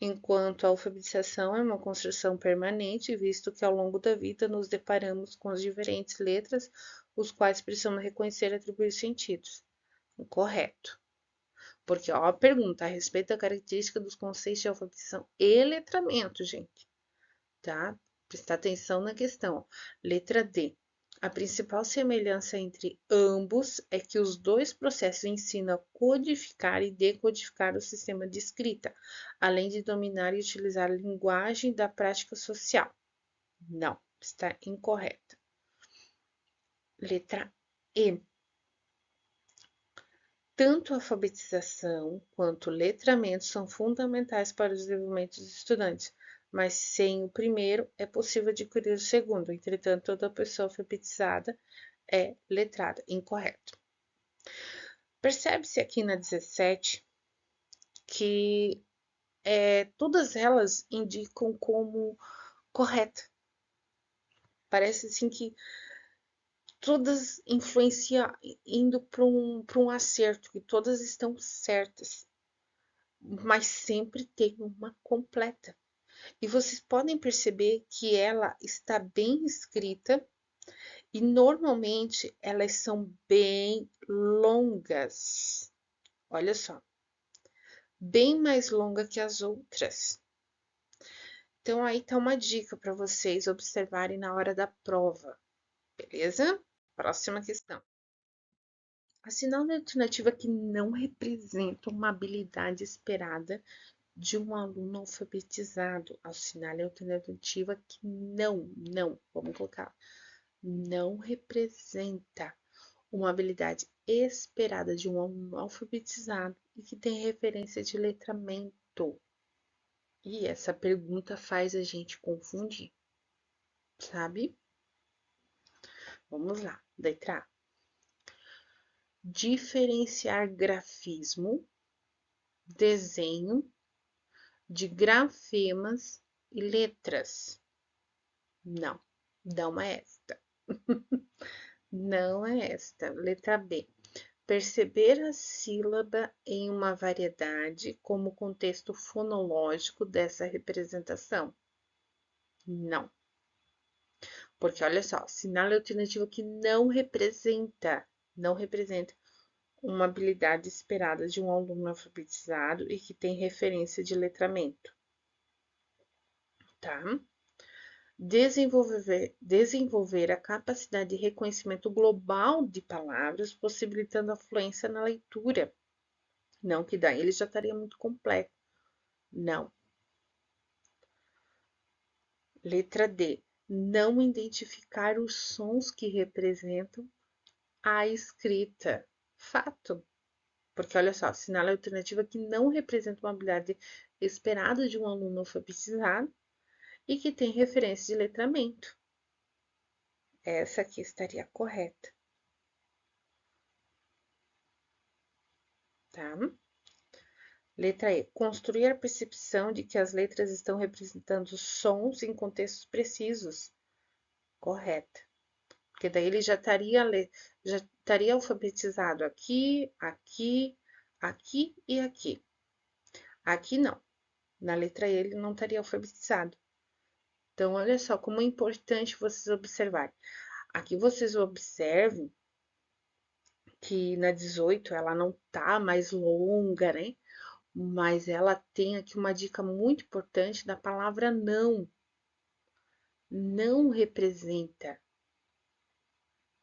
enquanto a alfabetização é uma construção permanente, visto que ao longo da vida nos deparamos com as diferentes letras, os quais precisamos reconhecer e atribuir sentidos. Correto. Porque, ó, a pergunta a respeito da característica dos conceitos de alfabetização e letramento, gente, tá? Prestar atenção na questão. Letra D. A principal semelhança entre ambos é que os dois processos ensinam a codificar e decodificar o sistema de escrita, além de dominar e utilizar a linguagem da prática social. Não, está incorreta. Letra E. Tanto a alfabetização quanto o letramento são fundamentais para o desenvolvimento dos estudantes, mas sem o primeiro é possível adquirir o segundo. Entretanto, toda pessoa alfabetizada é letrada. Incorreto. Percebe-se aqui na 17 que todas elas indicam como correta. Parece assim que todas influenciam indo para um acerto, que todas estão certas, mas sempre tem uma completa. E vocês podem perceber que ela está bem escrita e normalmente elas são bem longas. Olha só, bem mais longa que as outras. Então, aí tá uma dica para vocês observarem na hora da prova, beleza? Próxima questão. Assinale a alternativa que não representa uma habilidade esperada de um aluno alfabetizado. Assinale a alternativa que vamos colocar, não representa uma habilidade esperada de um aluno alfabetizado e que tem referência de letramento. E essa pergunta faz a gente confundir, sabe? Vamos lá, letra A. Diferenciar grafismo, desenho de grafemas e letras. Não é esta. Não é esta. Letra B. Perceber a sílaba em uma variedade como contexto fonológico dessa representação. Não. Porque olha só, sinal alternativo que não representa uma habilidade esperada de um aluno alfabetizado e que tem referência de letramento, tá? Desenvolver a capacidade de reconhecimento global de palavras, possibilitando a fluência na leitura. Não, que daí ele já estaria muito completo. Não. Letra D. Não identificar os sons que representam a escrita. Fato. Porque, olha só, sinal alternativa que não representa uma habilidade esperada de um aluno alfabetizado e que tem referência de letramento. Essa aqui estaria correta. Tá? Letra E. Construir a percepção de que as letras estão representando sons em contextos precisos. Correta. Porque daí ele já estaria alfabetizado aqui, aqui, aqui e aqui. Aqui não. Na letra E ele não estaria alfabetizado. Então, olha só como é importante vocês observarem. Aqui vocês observem que na 18 ela não tá mais longa, né? Mas ela tem aqui uma dica muito importante da palavra não. Não representa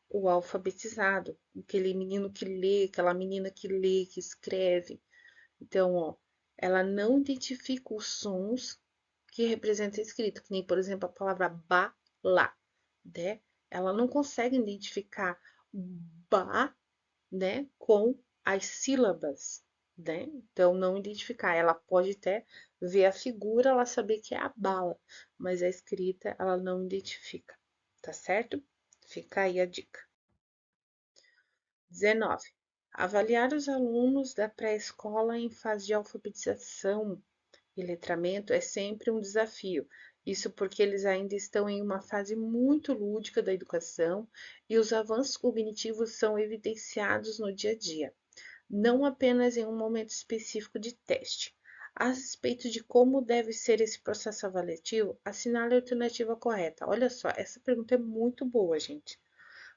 o alfabetizado, aquele menino que lê, aquela menina que lê, que escreve. Então, ó, ela não identifica os sons que representa a escrita, que nem, por exemplo, a palavra bala, né? Ela não consegue identificar ba, né, com as sílabas, né? Então, não identificar. Ela pode até ver a figura, ela saber que é a bala, mas a escrita ela não identifica, tá certo? Fica aí a dica. 19. Avaliar os alunos da pré-escola em fase de alfabetização e letramento é sempre um desafio. Isso porque eles ainda estão em uma fase muito lúdica da educação e os avanços cognitivos são evidenciados no dia a dia, não apenas em um momento específico de teste. A respeito de como deve ser esse processo avaliativo, assinale a alternativa correta. Olha só, essa pergunta é muito boa, gente,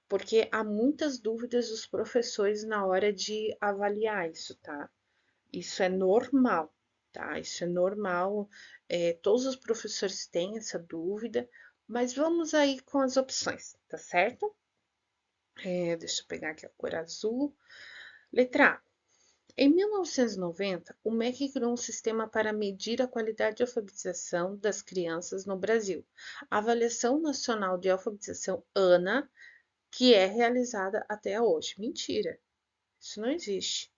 porque há muitas dúvidas dos professores na hora de avaliar isso, tá? Isso é normal, tá? Isso é normal. Todos os professores têm essa dúvida, mas vamos aí com as opções, tá certo? Deixa eu pegar aqui a cor azul. Letra A. Em 1990, o MEC criou um sistema para medir a qualidade de alfabetização das crianças no Brasil. A Avaliação Nacional de Alfabetização, ANA, que é realizada até hoje. Mentira, isso não existe,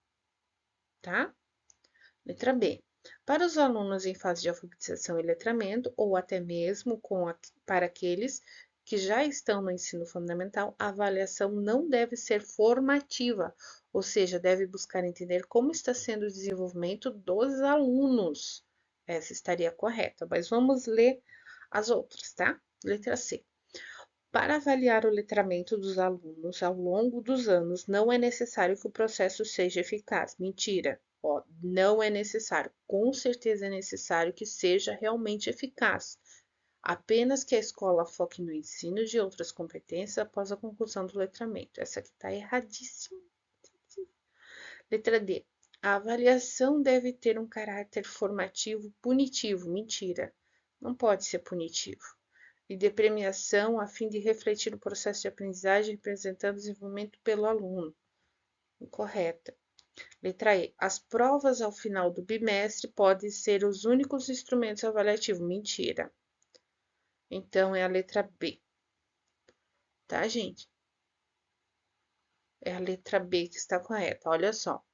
tá? Letra B. Para os alunos em fase de alfabetização e letramento, ou até mesmo para aqueles que já estão no ensino fundamental, a avaliação não deve ser formativa, ou seja, deve buscar entender como está sendo o desenvolvimento dos alunos. Essa estaria correta, mas vamos ler as outras, tá? Letra C. Para avaliar o letramento dos alunos ao longo dos anos, não é necessário que o processo seja eficaz. Mentira. Ó, não é necessário. Com certeza é necessário que seja realmente eficaz. Apenas que a escola foque no ensino de outras competências após a conclusão do letramento. Essa aqui está erradíssima. Letra D. A avaliação deve ter um caráter formativo punitivo. Mentira. Não pode ser punitivo e de premiação a fim de refletir o processo de aprendizagem representando o desenvolvimento pelo aluno. Incorreta. Letra E. As provas ao final do bimestre podem ser os únicos instrumentos avaliativos. Mentira. Então, é a letra B. Tá, gente? É a letra B que está correta. Olha só.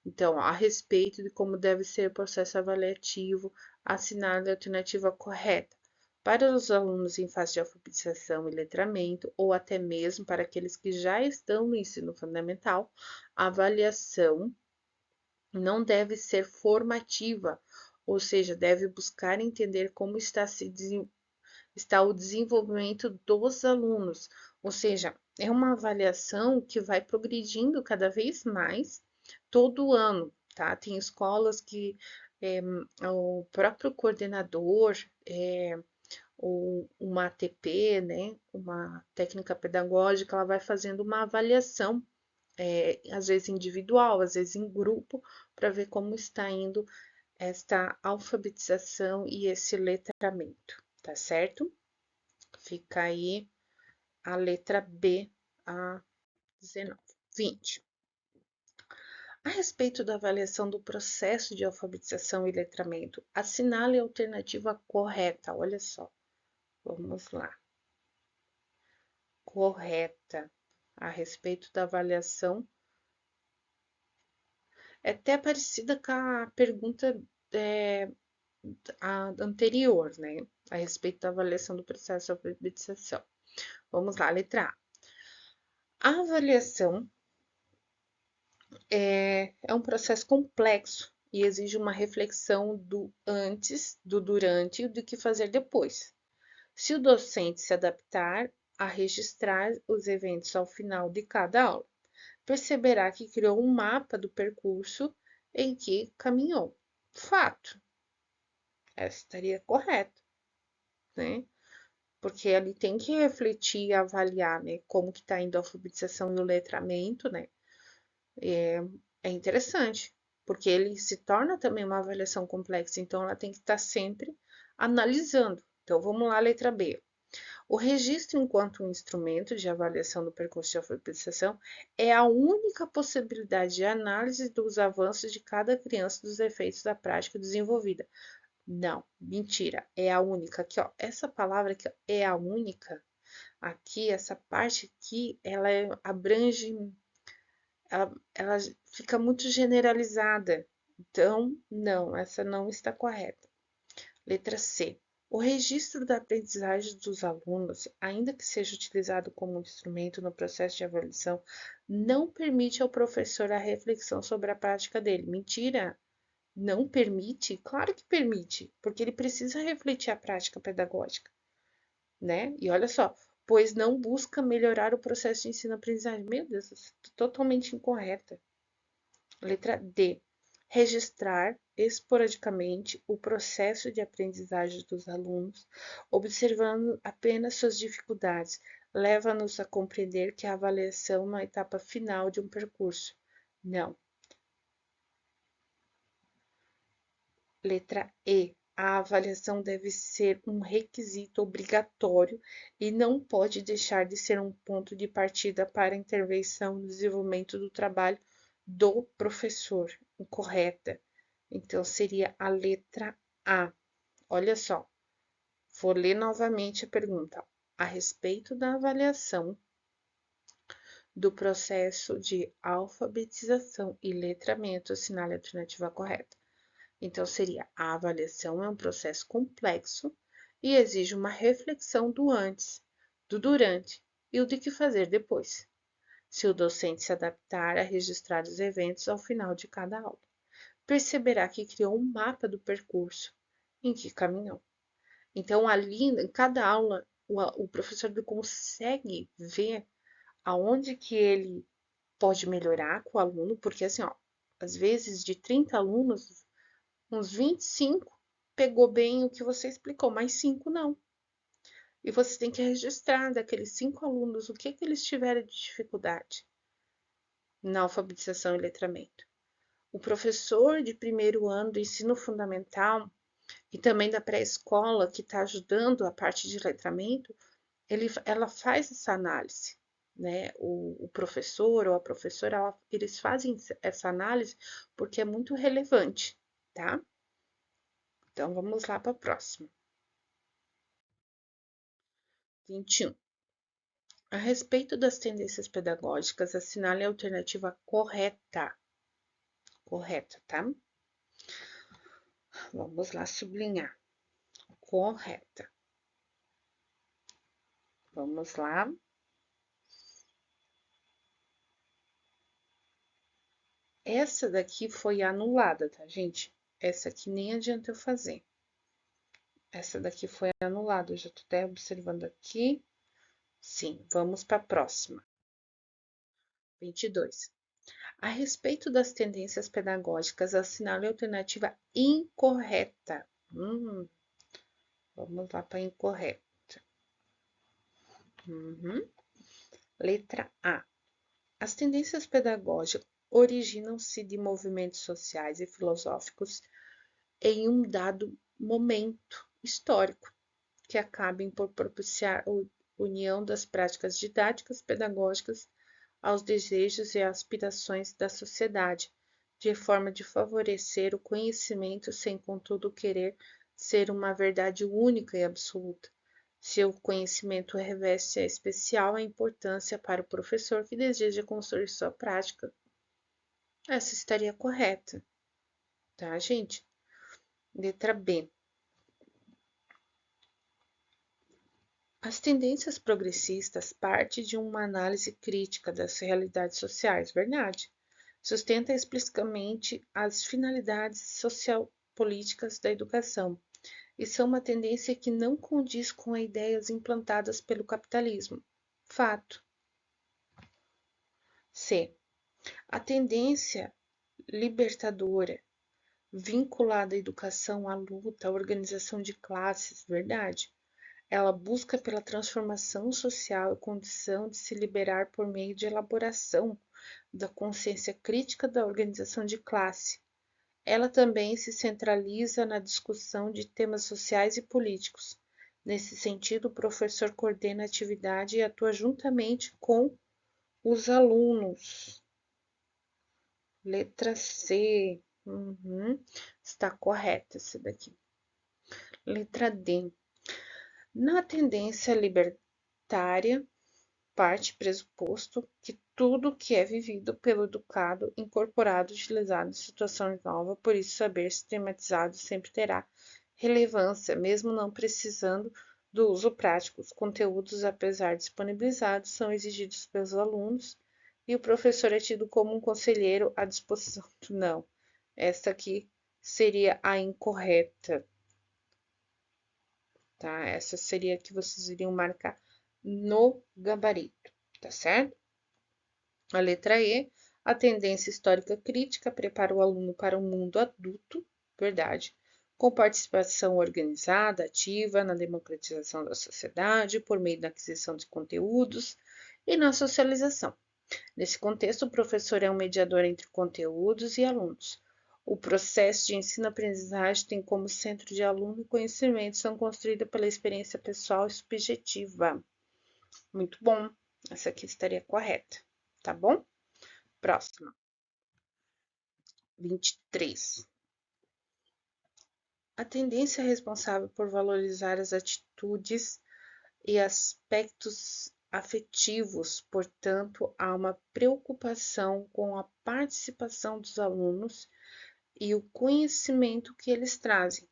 Então, a respeito de como deve ser o processo avaliativo, assinale a alternativa correta. Para os alunos em fase de alfabetização e letramento, ou até mesmo para aqueles que já estão no ensino fundamental, a avaliação não deve ser formativa, ou seja, deve buscar entender como está o desenvolvimento dos alunos, ou seja, é uma avaliação que vai progredindo cada vez mais todo ano, tá? Tem escolas que o próprio coordenador, ou uma ATP, né, uma técnica pedagógica, ela vai fazendo uma avaliação, às vezes individual, às vezes em grupo, para ver como está indo esta alfabetização e esse letramento, tá certo? Fica aí a letra B, a 19. 20. A respeito da avaliação do processo de alfabetização e letramento, assinale a alternativa correta. Olha só, vamos lá. Correta. A respeito da avaliação, é até parecida com a pergunta anterior, né? A respeito da avaliação do processo de alfabetização. Vamos lá, letra A. A avaliação é um processo complexo e exige uma reflexão do antes, do durante e do que fazer depois. Se o docente se adaptar a registrar os eventos ao final de cada aula, perceberá que criou um mapa do percurso em que caminhou. Fato, essa estaria correta, né? Porque ele tem que refletir e avaliar, né, como que está indo a alfabetização e o letramento, né? É interessante, porque ele se torna também uma avaliação complexa, então ela tem que estar sempre analisando. Então, vamos lá, letra B. O registro enquanto um instrumento de avaliação do percurso de alfabetização é a única possibilidade de análise dos avanços de cada criança dos efeitos da prática desenvolvida. Não, mentira, é a única. Aqui, ó, essa palavra aqui, ó, é a única. Aqui, essa parte aqui, abrange, ela fica muito generalizada. Então, não, essa não está correta. Letra C. O registro da aprendizagem dos alunos, ainda que seja utilizado como instrumento no processo de avaliação, não permite ao professor a reflexão sobre a prática dele. Mentira! Não permite? Claro que permite, porque ele precisa refletir a prática pedagógica, né? E olha só, pois não busca melhorar o processo de ensino-aprendizagem. Meu Deus, isso é totalmente incorreta. Letra D. Registrar esporadicamente o processo de aprendizagem dos alunos, observando apenas suas dificuldades, leva-nos a compreender que a avaliação é uma etapa final de um percurso. Não. Letra E. A avaliação deve ser um requisito obrigatório e não pode deixar de ser um ponto de partida para a intervenção no desenvolvimento do trabalho do professor. Incorreta. Então, seria a letra A. Olha só, vou ler novamente a pergunta. A respeito da avaliação do processo de alfabetização e letramento, assinale a alternativa correta. Então, seria a avaliação é um processo complexo e exige uma reflexão do antes, do durante e o de que fazer depois, se o docente se adaptar a registrar os eventos ao final de cada aula. Perceberá que criou um mapa do percurso em que caminhou. Então, ali, em cada aula, o professor consegue ver aonde que ele pode melhorar com o aluno, porque assim, ó, às vezes de 30 alunos, uns 25 pegou bem o que você explicou, mas 5 não. E você tem que registrar daqueles 5 alunos o que eles tiveram de dificuldade na alfabetização e letramento. O professor de primeiro ano do ensino fundamental e também da pré-escola, que está ajudando a parte de letramento, ela faz essa análise, né? O professor ou a professora, eles fazem essa análise porque é muito relevante, tá? Então, vamos lá para a próxima. 21. A respeito das tendências pedagógicas, assinale a alternativa correta. Correta, tá? Vamos lá sublinhar. Correta. Vamos lá. Essa daqui foi anulada, tá, gente? Essa aqui nem adianta eu fazer. Essa daqui foi anulada, eu já tô até observando aqui. Sim, vamos para a próxima. 22. A respeito das tendências pedagógicas, assinale a alternativa incorreta. Vamos lá para incorreta. Letra A. As tendências pedagógicas originam-se de movimentos sociais e filosóficos em um dado momento histórico, que acabem por propiciar a união das práticas didáticas pedagógicas aos desejos e aspirações da sociedade, de forma de favorecer o conhecimento sem, contudo, querer ser uma verdade única e absoluta. Seu conhecimento reveste a especial importância para o professor que deseja construir sua prática. Essa estaria correta, tá, gente? Letra B. As tendências progressistas partem de uma análise crítica das realidades sociais, verdade? Sustenta explicitamente as finalidades sociopolíticas da educação e são uma tendência que não condiz com as ideias implantadas pelo capitalismo. Fato. C. A tendência libertadora vinculada à educação, à luta, à organização de classes, verdade? Ela busca pela transformação social e condição de se liberar por meio de elaboração da consciência crítica da organização de classe. Ela também se centraliza na discussão de temas sociais e políticos. Nesse sentido, o professor coordena a atividade e atua juntamente com os alunos. Letra C. Está correta essa daqui. Letra D. Na tendência libertária, parte pressuposto que tudo que é vivido pelo educado, incorporado, utilizado em situações novas, por isso saber sistematizado sempre terá relevância, mesmo não precisando do uso prático. Os conteúdos, apesar disponibilizados, são exigidos pelos alunos e o professor é tido como um conselheiro à disposição. Não, esta aqui seria a incorreta, tá? Essa seria a que vocês iriam marcar no gabarito, tá certo? A letra E, a tendência histórica crítica prepara o aluno para o mundo adulto, verdade, com participação organizada, ativa na democratização da sociedade, por meio da aquisição de conteúdos e na socialização. Nesse contexto, o professor é um mediador entre conteúdos e alunos. O processo de ensino-aprendizagem tem como centro de aluno e conhecimentos são construídos pela experiência pessoal e subjetiva. Muito bom, essa aqui estaria correta, tá bom? Próxima. 23. A tendência responsável por valorizar as atitudes e aspectos afetivos, portanto, há uma preocupação com a participação dos alunos e o conhecimento que eles trazem.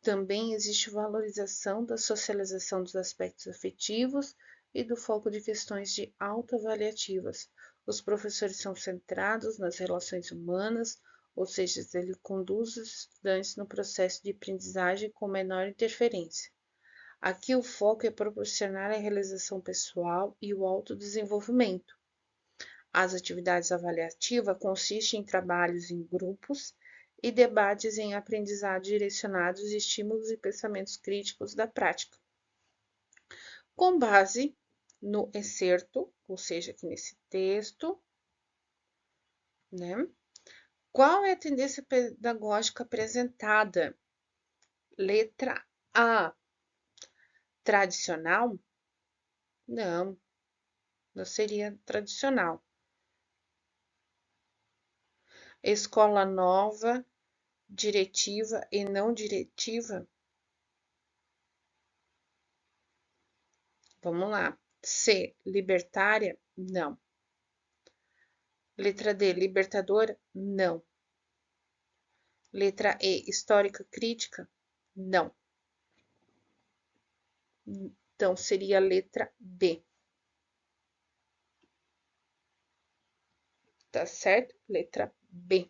Também existe valorização da socialização dos aspectos afetivos e do foco de questões de autoavaliativas. Os professores são centrados nas relações humanas, ou seja, ele conduz os estudantes no processo de aprendizagem com menor interferência. Aqui o foco é proporcionar a realização pessoal e o autodesenvolvimento. As atividades avaliativas consistem em trabalhos em grupos e debates em aprendizado direcionados, estímulos e pensamentos críticos da prática. Com base no excerto, ou seja, aqui nesse texto, né? Qual é a tendência pedagógica apresentada? Letra A. Tradicional? Não, não seria tradicional. Escola nova, diretiva e não diretiva? Vamos lá. C. Libertária? Não. Letra D. Libertadora? Não. Letra E. Histórica crítica? Não. Então, seria a letra B. Tá certo? Letra B.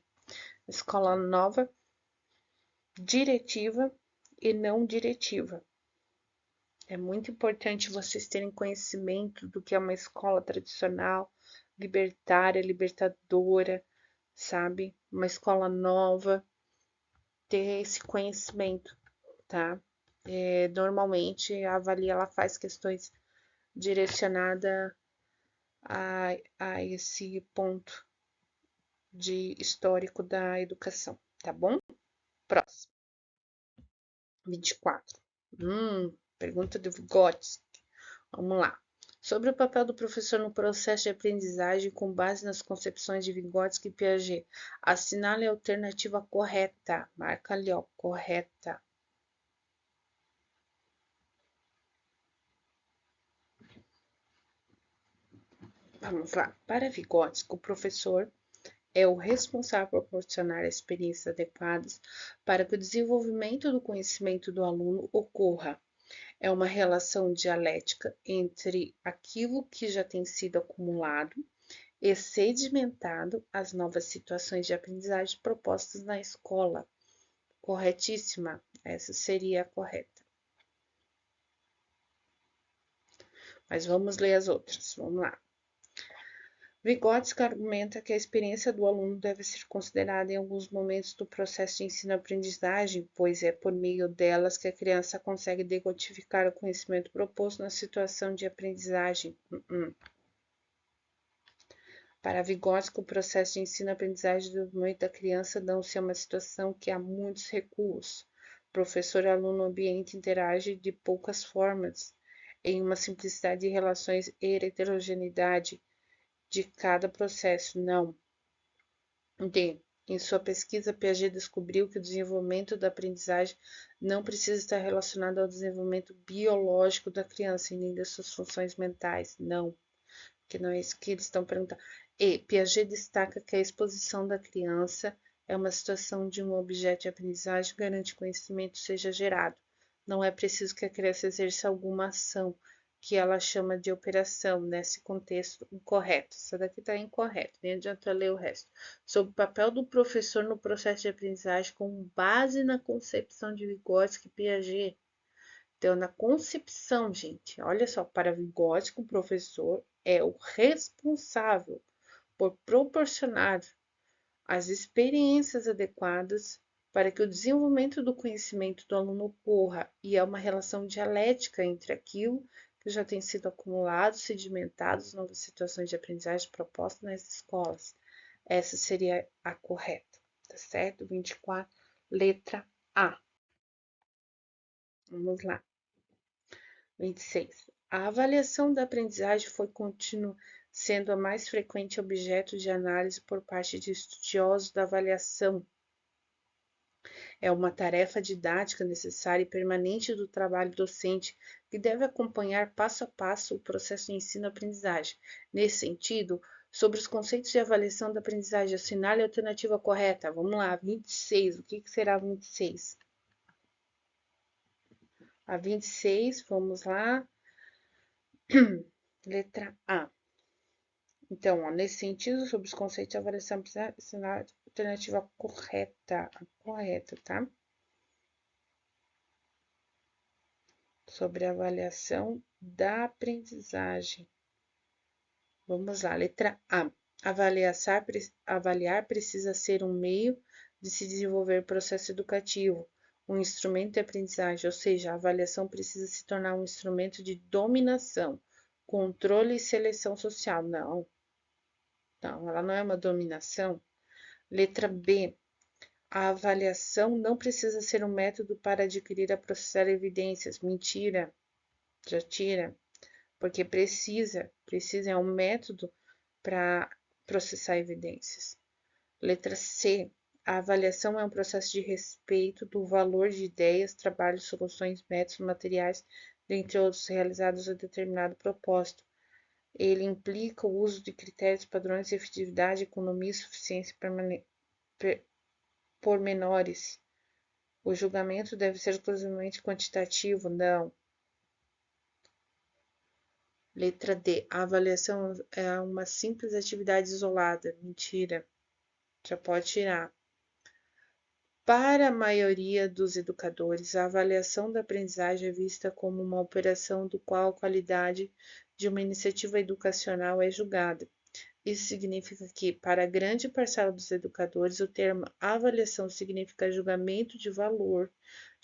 Escola nova, diretiva e não diretiva. É muito importante vocês terem conhecimento do que é uma escola tradicional, libertária, libertadora, sabe? Uma escola nova, ter esse conhecimento, tá? Normalmente a Avalia ela faz questões direcionadas a esse ponto de histórico da educação, tá bom? Próximo. 24. Pergunta do Vygotsky. Vamos lá. Sobre o papel do professor no processo de aprendizagem com base nas concepções de Vygotsky e Piaget. Assinale a alternativa correta. Marca ali, ó, correta. Vamos lá. Para Vygotsky, o professor é o responsável por proporcionar experiências adequadas para que o desenvolvimento do conhecimento do aluno ocorra. É uma relação dialética entre aquilo que já tem sido acumulado e sedimentado às novas situações de aprendizagem propostas na escola. Corretíssima, essa seria a correta. Mas vamos ler as outras, vamos lá. Vygotsky argumenta que a experiência do aluno deve ser considerada em alguns momentos do processo de ensino-aprendizagem, pois é por meio delas que a criança consegue decodificar o conhecimento proposto na situação de aprendizagem. Para Vygotsky, o processo de ensino-aprendizagem do desenvolvimento da criança dão-se a uma situação que há muitos recuos. Professor, aluno, ambiente interage de poucas formas, em uma simplicidade de relações e heterogeneidade de cada processo. Não. D. Em sua pesquisa, Piaget descobriu que o desenvolvimento da aprendizagem não precisa estar relacionado ao desenvolvimento biológico da criança e nem das suas funções mentais. Não, porque não é isso que eles estão perguntando. E Piaget destaca que a exposição da criança é uma situação de um objeto de aprendizagem que garante que o conhecimento seja gerado. Não é preciso que a criança exerça alguma ação, que ela chama de operação, nesse contexto incorreto. Essa daqui está incorreta, nem adianta ler o resto. Sobre o papel do professor no processo de aprendizagem com base na concepção de Vygotsky e Piaget. Então, na concepção, gente, olha só, para Vygotsky, o professor é o responsável por proporcionar as experiências adequadas para que o desenvolvimento do conhecimento do aluno ocorra, e é uma relação dialética entre aquilo que já tem sido acumulado, sedimentado, as novas situações de aprendizagem propostas nas escolas. Essa seria a correta, tá certo? 24, letra A. Vamos lá. 26. A avaliação da aprendizagem foi contínua, sendo a mais frequente objeto de análise por parte de estudiosos da avaliação. É uma tarefa didática necessária e permanente do trabalho docente, que deve acompanhar passo a passo o processo de ensino-aprendizagem. Nesse sentido, sobre os conceitos de avaliação da aprendizagem, assinale a alternativa correta. Vamos lá, 26. O que será 26? A 26, vamos lá. Letra A. Então, ó, nesse sentido, sobre os conceitos de avaliação, precisa assinar a alternativa correta, tá? Sobre a avaliação da aprendizagem. Vamos lá, letra A. Avaliar precisa ser um meio de se desenvolver processo educativo, um instrumento de aprendizagem, ou seja, a avaliação precisa se tornar um instrumento de dominação, controle e seleção social. Não, ela não é uma dominação. Letra B. A avaliação não precisa ser um método para adquirir a processar evidências. Mentira, já tira, porque precisa é um método para processar evidências. Letra C. A avaliação é um processo de respeito do valor de ideias, trabalhos, soluções, métodos, materiais, dentre outros, realizados a determinado propósito. Ele implica o uso de critérios, padrões de efetividade, economia e suficiência pormenores. O julgamento deve ser exclusivamente quantitativo? Não. Letra D. A avaliação é uma simples atividade isolada. Mentira. Já pode tirar. Para a maioria dos educadores, a avaliação da aprendizagem é vista como uma operação do qual a qualidade de uma iniciativa educacional é julgada. Isso significa que, para a grande parcela dos educadores, o termo avaliação significa julgamento de valor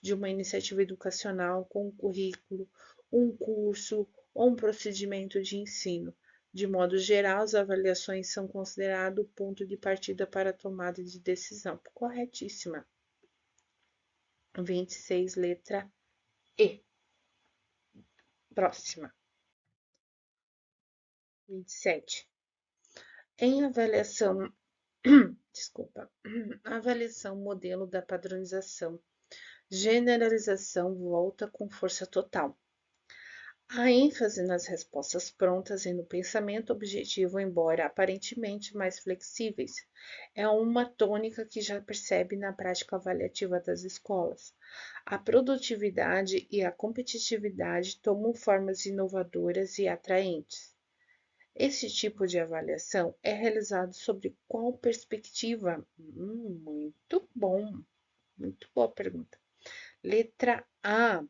de uma iniciativa educacional com um currículo, um curso ou um procedimento de ensino. De modo geral, as avaliações são consideradas o ponto de partida para a tomada de decisão. Corretíssima. 26, letra E. Próxima. 27. Em avaliação, desculpa, avaliação modelo da padronização, generalização volta com força total. A ênfase nas respostas prontas e no pensamento objetivo, embora aparentemente mais flexíveis, é uma tônica que já percebe na prática avaliativa das escolas. A produtividade e a competitividade tomam formas inovadoras e atraentes. Esse tipo de avaliação é realizado sobre qual perspectiva? Muito bom, muito boa pergunta. Letra A.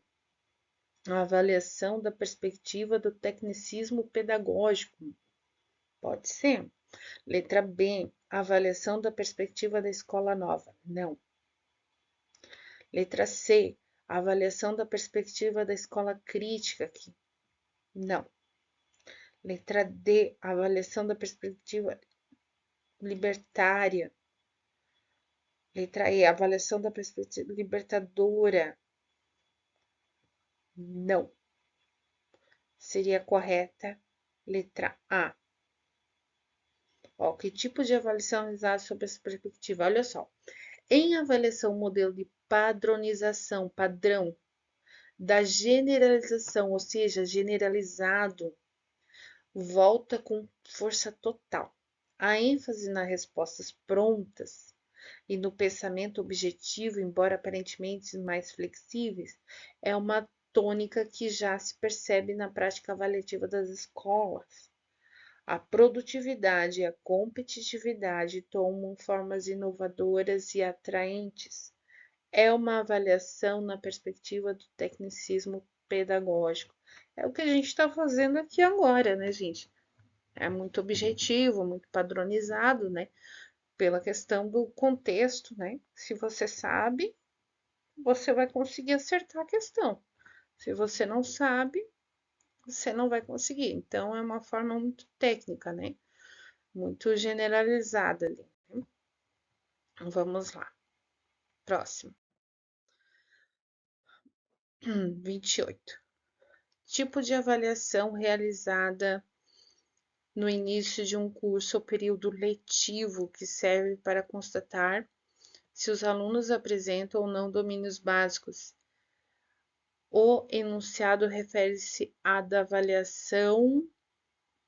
A avaliação da perspectiva do tecnicismo pedagógico. Pode ser. Letra B. A avaliação da perspectiva da escola nova. Não. Letra C. A avaliação da perspectiva da escola crítica aqui. Não. Letra D. A avaliação da perspectiva libertária. Letra E. A avaliação da perspectiva libertadora. Não. Seria correta letra A. Ó, que tipo de avaliação realizada sob essa perspectiva? Olha só. Em avaliação, modelo de padronização, padrão, da generalização, ou seja, generalizado, volta com força total. A ênfase nas respostas prontas e no pensamento objetivo, embora aparentemente mais flexíveis, é uma tônica que já se percebe na prática avaliativa das escolas. A produtividade e a competitividade tomam formas inovadoras e atraentes. É uma avaliação na perspectiva do tecnicismo pedagógico. É o que a gente está fazendo aqui agora, né, gente? É muito objetivo, muito padronizado, né? Pela questão do contexto, né? Se você sabe, você vai conseguir acertar a questão. Se você não sabe, você não vai conseguir. Então, é uma forma muito técnica, né? Muito generalizada ali. Vamos lá. Próximo. 28. Tipo de avaliação realizada no início de um curso ou período letivo que serve para constatar se os alunos apresentam ou não domínios básicos. O enunciado refere-se à da avaliação.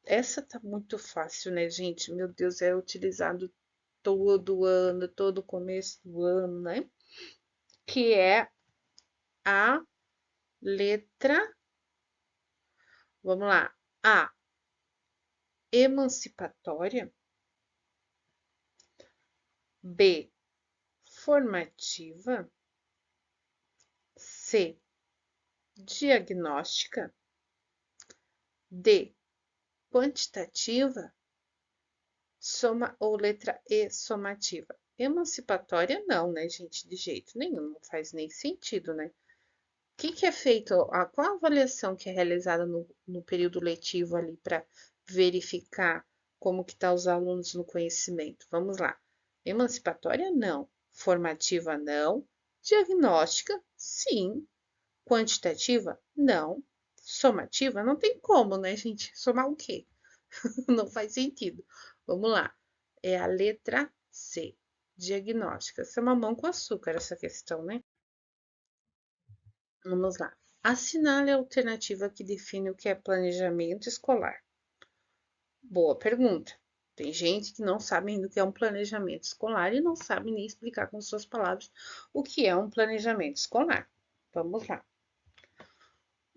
Essa tá muito fácil, né, gente? Meu Deus, é utilizado todo ano, todo começo do ano, né? Que é a letra, vamos lá, A, emancipatória, B, formativa, C, diagnóstica, D, quantitativa, soma ou letra E, somativa. Emancipatória não, né, gente, de jeito nenhum, não faz nem sentido, né? O que é feito, qual a avaliação que é realizada no período letivo ali para verificar como que tá os alunos no conhecimento? Vamos lá. Emancipatória, não. Formativa, não. Diagnóstica, sim. Quantitativa, não. Somativa, não tem como, né, gente? Somar o quê? Não faz sentido. Vamos lá. É a letra C. Diagnóstica. Essa é uma mão com açúcar, essa questão, né? Vamos lá. Assinale a alternativa que define o que é planejamento escolar. Boa pergunta. Tem gente que não sabe ainda o que é um planejamento escolar e não sabe nem explicar com suas palavras o que é um planejamento escolar. Vamos lá.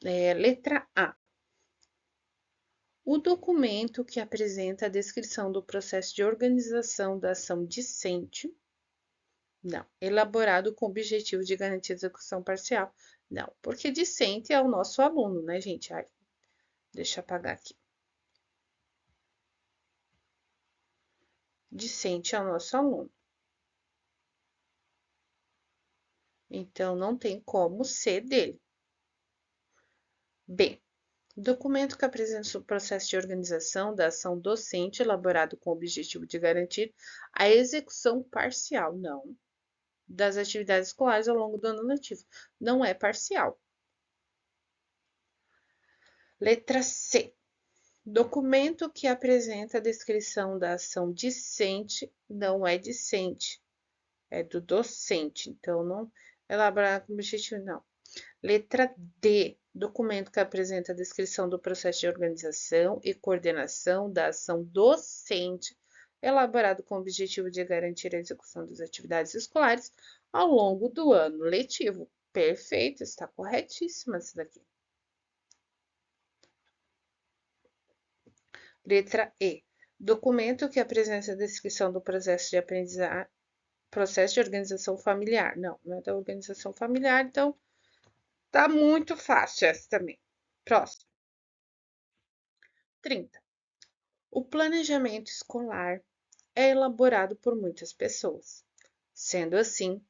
Letra A. O documento que apresenta a descrição do processo de organização da ação discente. Não. Elaborado com o objetivo de garantir execução parcial. Não, porque discente é o nosso aluno, né, gente? Ai, deixa eu apagar aqui. Discente é o nosso aluno. Então, não tem como ser dele. B. Documento que apresenta o processo de organização da ação docente elaborado com o objetivo de garantir a execução parcial, não, das atividades escolares ao longo do ano letivo. Não é parcial. Letra C. Documento que apresenta a descrição da ação discente não é discente, é do docente. Então, não elaborar com objetivo, não. Letra D. Documento que apresenta a descrição do processo de organização e coordenação da ação docente, elaborado com o objetivo de garantir a execução das atividades escolares ao longo do ano letivo. Perfeito, está corretíssima essa daqui. Letra E. Documento que apresenta a descrição do processo de aprendizagem, processo de organização familiar. Não, não é da organização familiar, então tá muito fácil essa também. Próximo. 30. O planejamento escolar é elaborado por muitas pessoas. Sendo assim,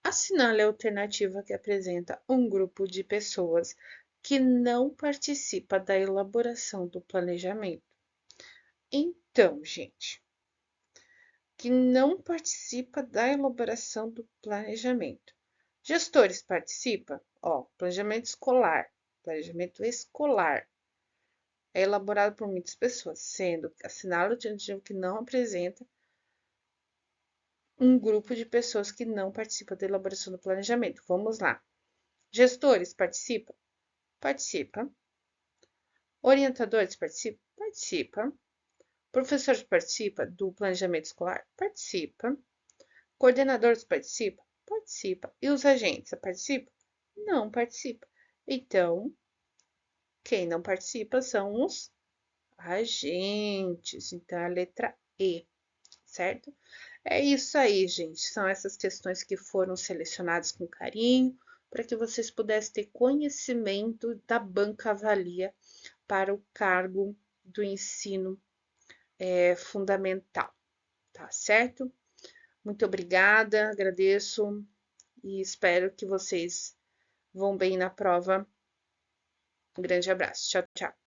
assinale a alternativa que apresenta um grupo de pessoas que não participa da elaboração do planejamento. Então, gente, que não participa da elaboração do planejamento. Gestores participam? Ó, planejamento escolar. é elaborado por muitas pessoas, sendo assinala o adjetivo que não apresenta um grupo de pessoas que não participam da elaboração do planejamento. Vamos lá. Gestores participam? Participa. Orientadores participam? Participa. Professores participam do planejamento escolar? Participa. Coordenadores participam? Participa. E os agentes participam? Não participam. Então, quem não participa são os agentes. Então, a letra E, certo? É isso aí, gente. São essas questões que foram selecionadas com carinho para que vocês pudessem ter conhecimento da banca avalia para o cargo do ensino fundamental, tá certo? Muito obrigada, agradeço e espero que vocês vão bem na prova. Um grande abraço. Tchau, tchau.